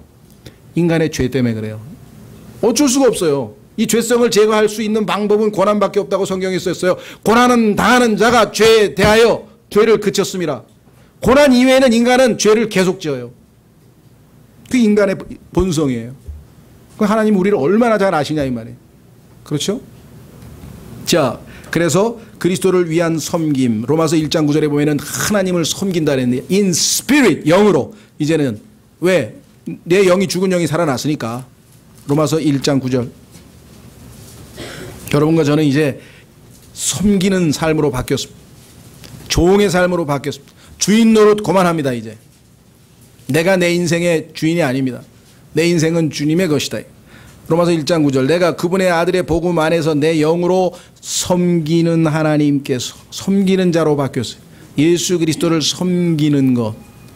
Speaker 1: 인간의 죄 때문에 그래요. 어쩔 수가 없어요. 이 죄성을 제거할 수 있는 방법은 고난밖에 없다고 성경에 썼어요. 고난은 당하는 자가 죄에 대하여 죄를 그쳤습니다. 고난 이외에는 인간은 죄를 계속 지어요. 그게 인간의 본성이에요. 하나님 우리를 얼마나 잘 아시냐 이 말이에요. 그렇죠? 자, 그래서 그리스도를 위한 섬김. 로마서 1장 9절에 보면은 하나님을 섬긴다 그랬는데 in spirit, 영으로. 이제는 왜? 내 영이 죽은 영이 살아났으니까. 로마서 1장 9절. 여러분과 저는 이제 섬기는 삶으로 바뀌었습니다. 종의 삶으로 바뀌었습니다. 주인 노릇 그만합니다. 이제 내가 내 인생의 주인이 아닙니다. 내 인생은 주님의 것이다. 로마서 1장 9절. 내가 그분의 아들의 복음 안에서 내 영으로 섬기는 하나님께서 섬기는 자로 바뀌었어요. 예수 그리스도를 섬기는 것,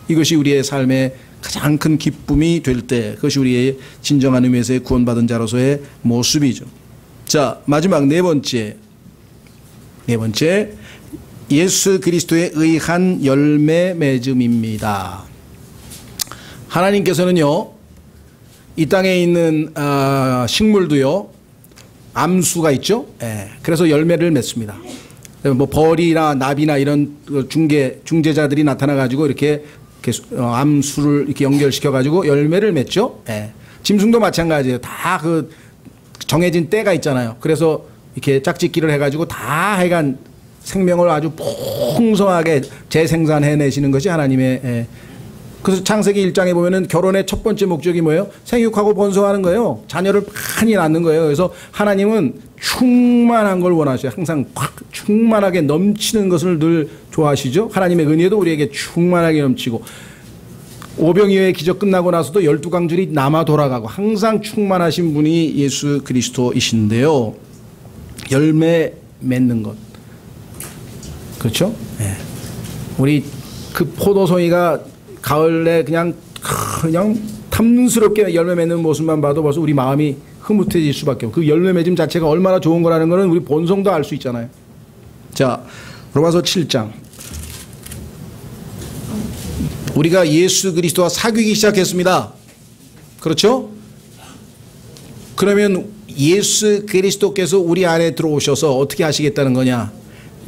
Speaker 1: 이것이 우리의 삶의 가장 큰 기쁨이 될 때, 그것이 우리의 진정한 의미에서의 구원받은 자로서의 모습이죠. 자, 마지막 네 번째, 예수 그리스도에 의한 열매 맺음입니다. 하나님께서는요, 이 땅에 있는 식물도요, 암수가 있죠. 예, 그래서 열매를 맺습니다. 뭐 벌이나 나비나 이런 중재자들이 나타나 가지고 이렇게 암수를 이렇게 연결시켜 가지고 열매를 맺죠. 예. 짐승도 마찬가지예요. 다 그 정해진 때가 있잖아요. 그래서 이렇게 짝짓기를 해가지고 다 하여간 생명을 아주 풍성하게 재생산해내시는 것이 하나님의. 그래서 창세기 1장에 보면은 결혼의 첫 번째 목적이 뭐예요? 생육하고 번성하는 거예요. 자녀를 많이 낳는 거예요. 그래서 하나님은 충만한 걸 원하셔요. 항상 확 충만하게 넘치는 것을 늘 좋아하시죠. 하나님의 은혜도 우리에게 충만하게 넘치고, 오병이어의 기적 끝나고 나서도 12광줄이 남아 돌아가고 항상 충만하신 분이 예수 그리스도이신데요. 열매 맺는 것. 그렇죠? 네. 우리 그 포도송이가 가을에 그냥 탐스럽게 열매 맺는 모습만 봐도 벌써 우리 마음이 흐뭇해질 수밖에 없고, 그 열매 맺음 자체가 얼마나 좋은 거라는 것은 우리 본성도 알 수 있잖아요. 자, 로마서 7장. 우리가 예수 그리스도와 사귀기 시작했습니다. 그렇죠? 그러면 예수 그리스도께서 우리 안에 들어오셔서 어떻게 하시겠다는 거냐?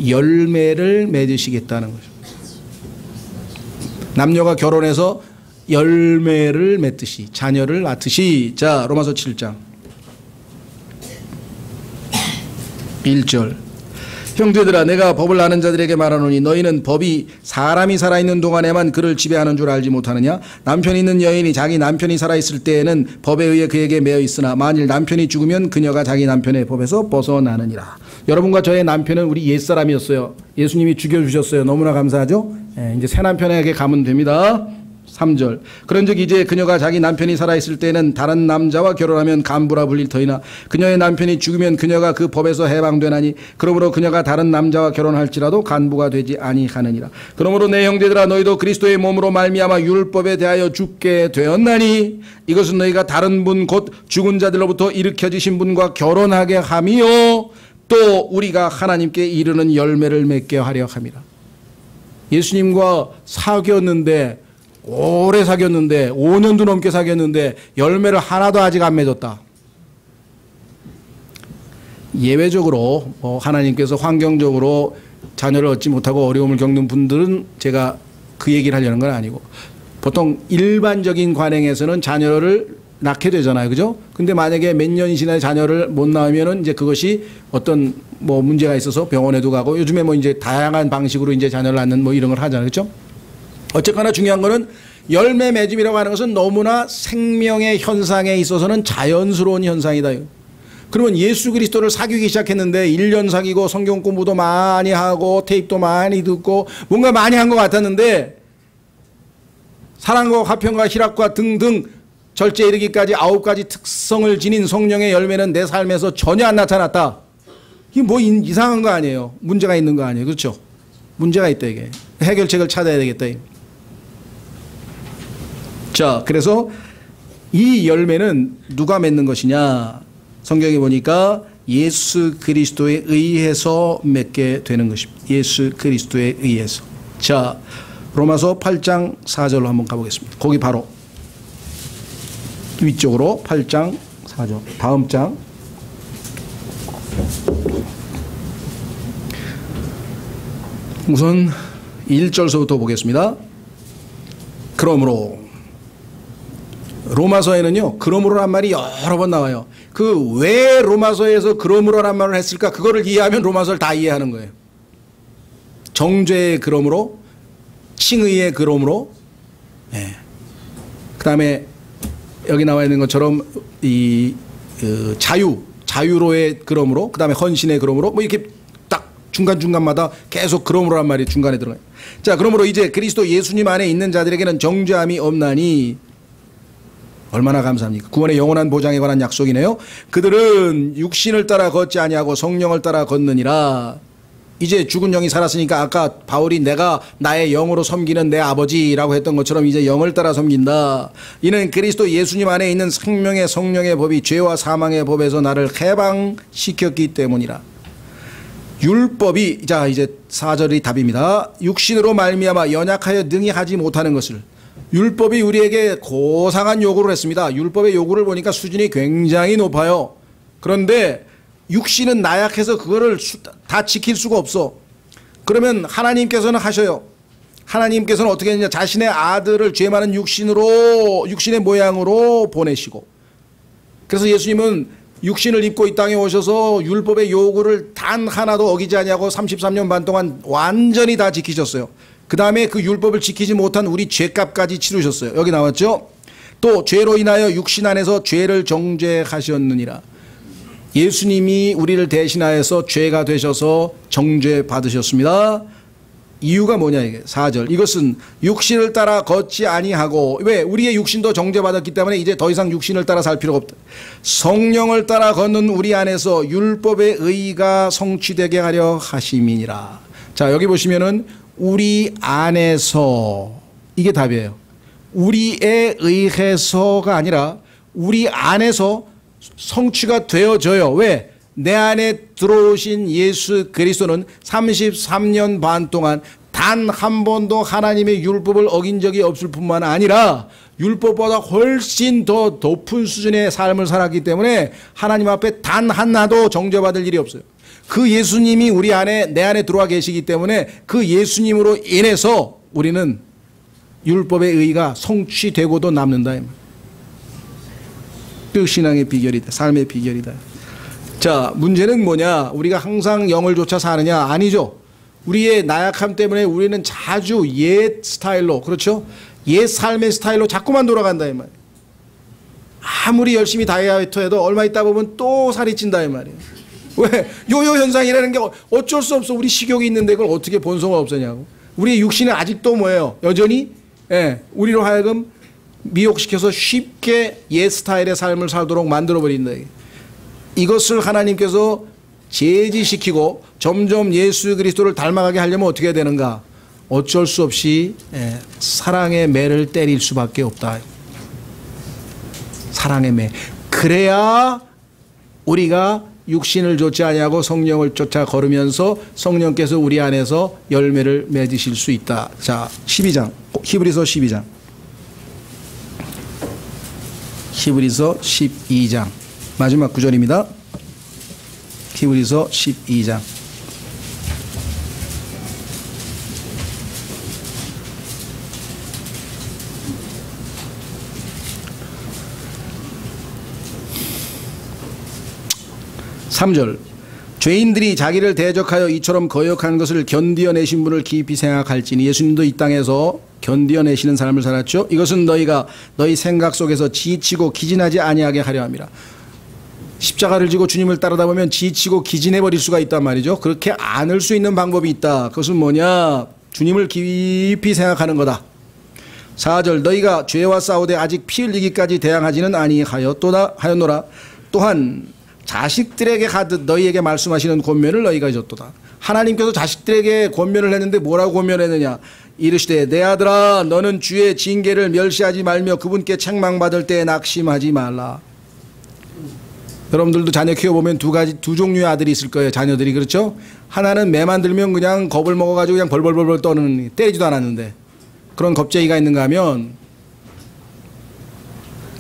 Speaker 1: 열매를 맺으시겠다는 거죠. 남녀가 결혼해서 열매를 맺듯이, 자녀를 낳듯이. 자, 로마서 7장 1절. 형제들아, 내가 법을 아는 자들에게 말하노니 너희는 법이 사람이 살아있는 동안에만 그를 지배하는 줄 알지 못하느냐? 남편이 있는 여인이 자기 남편이 살아있을 때에는 법에 의해 그에게 매여 있으나 만일 남편이 죽으면 그녀가 자기 남편의 법에서 벗어나느니라. 여러분과 저의 남편은 우리 옛사람이었어요. 예수님이 죽여주셨어요. 너무나 감사하죠? 이제 새 남편에게 가면 됩니다. 3절. 그런즉 이제 그녀가 자기 남편이 살아있을 때에는 다른 남자와 결혼하면 간부라 불릴 터이나 그녀의 남편이 죽으면 그녀가 그 법에서 해방되나니 그러므로 그녀가 다른 남자와 결혼할지라도 간부가 되지 아니하느니라. 그러므로 내 형제들아 너희도 그리스도의 몸으로 말미암아 율법에 대하여 죽게 되었나니 이것은 너희가 다른 분 곧 죽은 자들로부터 일으켜지신 분과 결혼하게 하며 또 우리가 하나님께 이르는 열매를 맺게 하려 함이라. 예수님과 사귀었는데 오래 사귀었는데 5년도 넘게 사귀었는데 열매를 하나도 아직 안 맺었다. 예외적으로 하나님께서 환경적으로 자녀를 얻지 못하고 어려움을 겪는 분들은 제가 그 얘기를 하려는 건 아니고 보통 일반적인 관행에서는 자녀를 낳게 되잖아요. 그죠? 근데 만약에 몇 년 지나에 자녀를 못 낳으면은 이제 그것이 어떤 뭐 문제가 있어서 병원에도 가고 요즘에 뭐 이제 다양한 방식으로 이제 자녀를 낳는 뭐 이런 걸 하잖아요. 그렇죠? 어쨌거나 중요한 거는 열매 맺음이라고 하는 것은 너무나 생명의 현상에 있어서는 자연스러운 현상이다. 그러면 예수 그리스도를 사귀기 시작했는데 1년 사귀고 성경 공부도 많이 하고 테이프도 많이 듣고 뭔가 많이 한 것 같았는데 사랑과 화평과 희락과 등등 절제에 이르기까지 9가지 특성을 지닌 성령의 열매는 내 삶에서 전혀 안 나타났다. 이게 뭐 이상한 거 아니에요. 문제가 있는 거 아니에요. 그렇죠? 문제가 있다 이게. 해결책을 찾아야 되겠다. 자, 그래서 이 열매는 누가 맺는 것이냐? 성경에 보니까 예수 그리스도에 의해서 맺게 되는 것입니다. 예수 그리스도에 의해서. 자, 로마서 8장 4절로 한번 가보겠습니다. 거기 바로 위쪽으로 8장 4절 다음 장 우선 1절서부터 보겠습니다. 그러므로 로마서에는요 그러므로란 말이 여러 번 나와요. 그 왜 로마서에서 그러므로란 말을 했을까 그거를 이해하면 로마서를 다 이해하는 거예요. 정죄의 그러므로 칭의의 그러므로 그 다음에 여기 나와 있는 것처럼 이 자유로의 그러므로 그 다음에 헌신의 그러므로 뭐 이렇게 딱 중간중간마다 계속 그러므로란 말이 중간에 들어가요. 자, 그러므로 이제 그리스도 예수님 안에 있는 자들에게는 정죄함이 없나니 얼마나 감사합니까? 구원의 영원한 보장에 관한 약속이네요. 그들은 육신을 따라 걷지 아니하고 성령을 따라 걷느니라. 이제 죽은 영이 살았으니까 아까 바울이 내가 나의 영으로 섬기는 내 아버지라고 했던 것처럼 이제 영을 따라 섬긴다. 이는 그리스도 예수님 안에 있는 생명의 성령의 법이 죄와 사망의 법에서 나를 해방시켰기 때문이라. 율법이 자 이제 4절이 답입니다. 육신으로 말미암아 연약하여 능히 하지 못하는 것을 율법이 우리에게 고상한 요구를 했습니다. 율법의 요구를 보니까 수준이 굉장히 높아요. 그런데 육신은 나약해서 그거를 다 지킬 수가 없어. 그러면 하나님께서는 하셔요. 하나님께서는 어떻게 했느냐. 자신의 아들을 죄 많은 육신의 모양으로 보내시고 그래서 예수님은 육신을 입고 이 땅에 오셔서 율법의 요구를 단 하나도 어기지 아니하고 33년 반 동안 완전히 다 지키셨어요. 그 다음에 그 율법을 지키지 못한 우리 죄값까지 치르셨어요. 여기 나왔죠. 또 죄로 인하여 육신 안에서 죄를 정죄하셨느니라. 예수님이 우리를 대신하여서 죄가 되셔서 정죄 받으셨습니다. 이유가 뭐냐 이게 4절 이것은 육신을 따라 걷지 아니하고 왜 우리의 육신도 정죄받았기 때문에 이제 더 이상 육신을 따라 살 필요가 없다. 성령을 따라 걷는 우리 안에서 율법의 의가 성취되게 하려 하심이니라. 자 여기 보시면은 우리 안에서 이게 답이에요. 우리에 의해서가 아니라 우리 안에서 성취가 되어져요. 왜? 내 안에 들어오신 예수 그리스도는 33년 반 동안 단 한 번도 하나님의 율법을 어긴 적이 없을 뿐만 아니라 율법보다 훨씬 더 높은 수준의 삶을 살았기 때문에 하나님 앞에 단 하나도 정죄받을 일이 없어요. 그 예수님이 우리 안에 내 안에 들어와 계시기 때문에 그 예수님으로 인해서 우리는 율법의 의가 성취되고도 남는다. 그 신앙의 비결이다. 삶의 비결이다. 자, 문제는 뭐냐? 우리가 항상 영을 쫓아 사느냐? 아니죠. 우리의 나약함 때문에 우리는 자주 옛 스타일로, 그렇죠? 옛 삶의 스타일로 자꾸만 돌아간다 이 말이에요. 아무리 열심히 다이어트 해도 얼마 있다 보면 또 살이 찐다 이 말이에요. 왜? 요요 현상이라는 게 어쩔 수 없어. 우리 식욕이 있는데 그걸 어떻게 본성을 없애냐고. 우리의 육신은 아직도 뭐예요? 여전히 예, 우리로 하여금 미혹시켜서 쉽게 옛 스타일의 삶을 살도록 만들어버린다. 이것을 하나님께서 제지시키고 점점 예수 그리스도를 닮아가게 하려면 어떻게 해야 되는가? 어쩔 수 없이 사랑의 매를 때릴 수밖에 없다. 사랑의 매. 그래야 우리가 육신을 좇지 아니하고 성령을 쫓아 걸으면서 성령께서 우리 안에서 열매를 맺으실 수 있다. 자, 12장. 히브리서 12장. 히브리서 12장. 마지막 구절입니다. 히브리서 12장. (3절) 죄인들이 자기를 대적하여 이처럼 거역한 것을 견디어내신 분을 깊이 생각할지니. 예수님도 이 땅에서 견디어내시는 삶을 살았죠. 이것은 너희가 너희 생각 속에서 지치고 기진하지 아니하게 하려 함이라. 십자가를 지고 주님을 따르다 보면 지치고 기진해 버릴 수가 있단 말이죠. 그렇게 안을 수 있는 방법이 있다. 그것은 뭐냐? 주님을 깊이 생각하는 거다. 4절 너희가 죄와 싸우되 아직 피 흘리기까지 대항하지는 아니하였노라. 또한 자식들에게 가듯 너희에게 말씀하시는 권면을 너희가 잊었도다. 하나님께서 자식들에게 권면을 했는데 뭐라고 권면했느냐? 이르시되 내 아들아 너는 주의 징계를 멸시하지 말며 그분께 책망받을 때에 낙심하지 말라. 여러분들도 자녀 키워보면 두 종류의 아들이 있을 거예요. 자녀들이. 그렇죠? 하나는 매만 들면 그냥 겁을 먹어가지고 그냥 벌벌벌 떠는, 때리지도 않았는데 그런 겁쟁이가 있는가 하면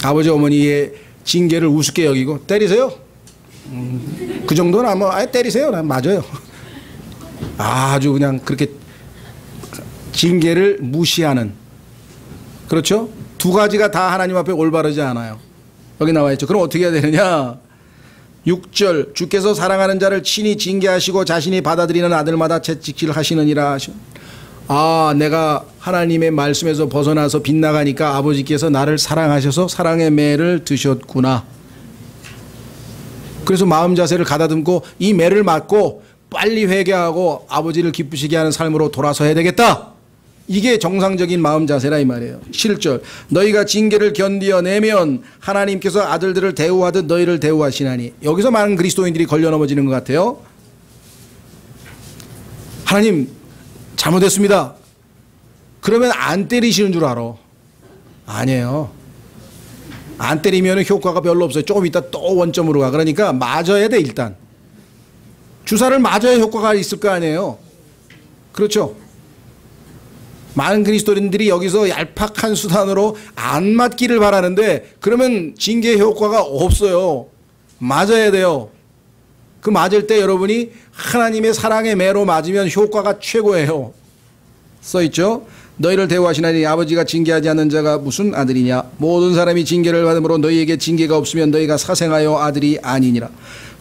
Speaker 1: 아버지 어머니의 징계를 우습게 여기고 때리세요. 그 정도는 아마 아예 때리세요. 난 맞아요. 아주 그냥 그렇게 징계를 무시하는. 그렇죠? 두 가지가 다 하나님 앞에 올바르지 않아요. 여기 나와 있죠. 그럼 어떻게 해야 되느냐? 6절 주께서 사랑하는 자를 친히 징계하시고 자신이 받아들이는 아들마다 채찍질 하시느니라 하셔. 아, 내가 하나님의 말씀에서 벗어나서 빗나가니까 아버지께서 나를 사랑하셔서 사랑의 매를 드셨구나. 그래서 마음 자세를 가다듬고 이 매를 맞고 빨리 회개하고 아버지를 기쁘시게 하는 삶으로 돌아서야 되겠다. 이게 정상적인 마음 자세라 이 말이에요. 7절 너희가 징계를 견디어내면 하나님께서 아들들을 대우하듯 너희를 대우하시나니. 여기서 많은 그리스도인들이 걸려 넘어지는 것 같아요. 하나님 잘못했습니다. 그러면 안 때리시는 줄 알아. 아니에요. 안 때리면 효과가 별로 없어요. 조금 있다 또 원점으로 가. 그러니까 맞아야 돼. 일단 주사를 맞아야 효과가 있을 거 아니에요. 그렇죠? 많은 그리스도인들이 여기서 얄팍한 수단으로 안 맞기를 바라는데 그러면 징계 효과가 없어요. 맞아야 돼요. 그 맞을 때 여러분이 하나님의 사랑의 매로 맞으면 효과가 최고예요. 써있죠? 너희를 대우하시나니 아버지가 징계하지 않는 자가 무슨 아들이냐? 모든 사람이 징계를 받음으로 너희에게 징계가 없으면 너희가 사생하여 아들이 아니니라.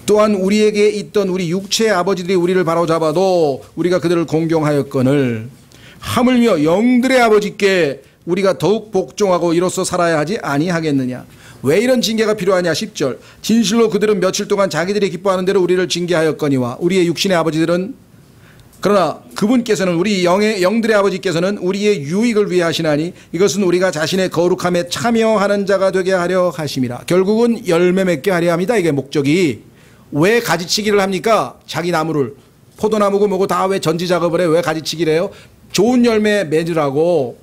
Speaker 1: 또한 우리에게 있던 우리 육체의 아버지들이 우리를 바로잡아도 우리가 그들을 공경하였거늘 하물며 영들의 아버지께 우리가 더욱 복종하고 이로써 살아야 하지 아니하겠느냐? 왜 이런 징계가 필요하냐? 10절 진실로 그들은 며칠 동안 자기들이 기뻐하는 대로 우리를 징계하였거니와 우리의 육신의 아버지들은 그러나 그분께서는 우리 영들의 아버지께서는 우리의 유익을 위해 하시나니 이것은 우리가 자신의 거룩함에 참여하는 자가 되게 하려 하심이라. 결국은 열매 맺게 하려 합니다. 이게 목적이. 왜 가지치기를 합니까? 자기 나무를. 포도나무고 뭐고 다 왜 전지 작업을 해요? 왜 가지치기를 해요? 좋은 열매 맺으라고.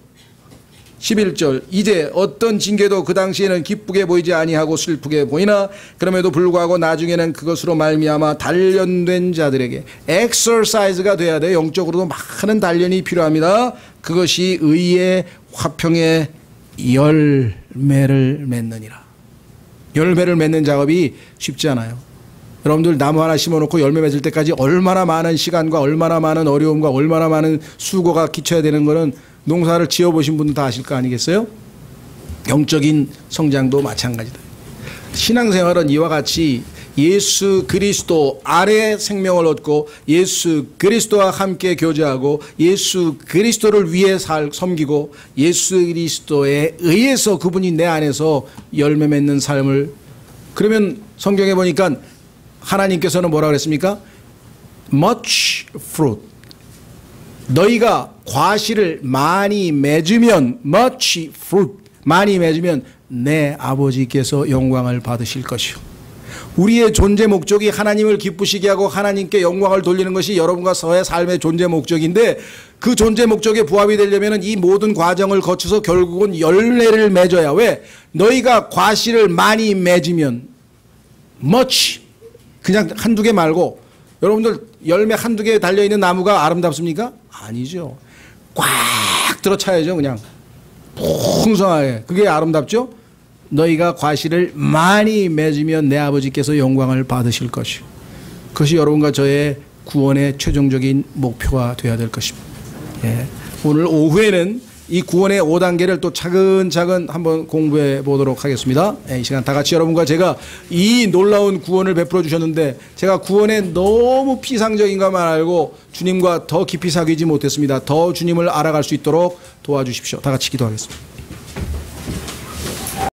Speaker 1: 11절 이제 어떤 징계도 그 당시에는 기쁘게 보이지 아니하고 슬프게 보이나 그럼에도 불구하고 나중에는 그것으로 말미암아 단련된 자들에게 엑서사이즈가 돼야 돼요. 영적으로도 많은 단련이 필요합니다. 그것이 의의 화평의 열매를 맺느니라. 열매를 맺는 작업이 쉽지 않아요. 여러분들 나무 하나 심어놓고 열매 맺을 때까지 얼마나 많은 시간과 얼마나 많은 어려움과 얼마나 많은 수고가 끼쳐야 되는 거는 농사를 지어보신 분은 다 아실 거 아니겠어요? 영적인 성장도 마찬가지다. 신앙생활은 이와 같이 예수 그리스도 아래 생명을 얻고 예수 그리스도와 함께 교제하고 예수 그리스도를 위해 섬기고 예수 그리스도에 의해서 그분이 내 안에서 열매 맺는 삶을. 그러면 성경에 보니까 하나님께서는 뭐라고 그랬습니까? Much fruit. 너희가 과실을 많이 맺으면 much fruit 많이 맺으면 내 아버지께서 영광을 받으실 것이요. 우리의 존재 목적이 하나님을 기쁘시게 하고 하나님께 영광을 돌리는 것이 여러분과 저의 삶의 존재 목적인데 그 존재 목적에 부합이 되려면 이 모든 과정을 거쳐서 결국은 열매를 맺어야. 왜? 너희가 과실을 많이 맺으면 much 그냥 한두 개 말고 여러분들 열매 한두 개 달려있는 나무가 아름답습니까? 아니죠. 꽉 들어차야죠. 그냥 풍성하게. 그게 아름답죠? 너희가 과실을 많이 맺으면 내 아버지께서 영광을 받으실 것이요. 그것이 여러분과 저의 구원의 최종적인 목표가 되어야 될 것입니다. 예. 오늘 오후에는 이 구원의 5단계를 또 차근차근 한번 공부해 보도록 하겠습니다. 예, 이 시간 다 같이 여러분과 제가 이 놀라운 구원을 베풀어 주셨는데 제가 구원에 너무 피상적인 것만 알고 주님과 더 깊이 사귀지 못했습니다. 더 주님을 알아갈 수 있도록 도와주십시오. 다 같이 기도하겠습니다.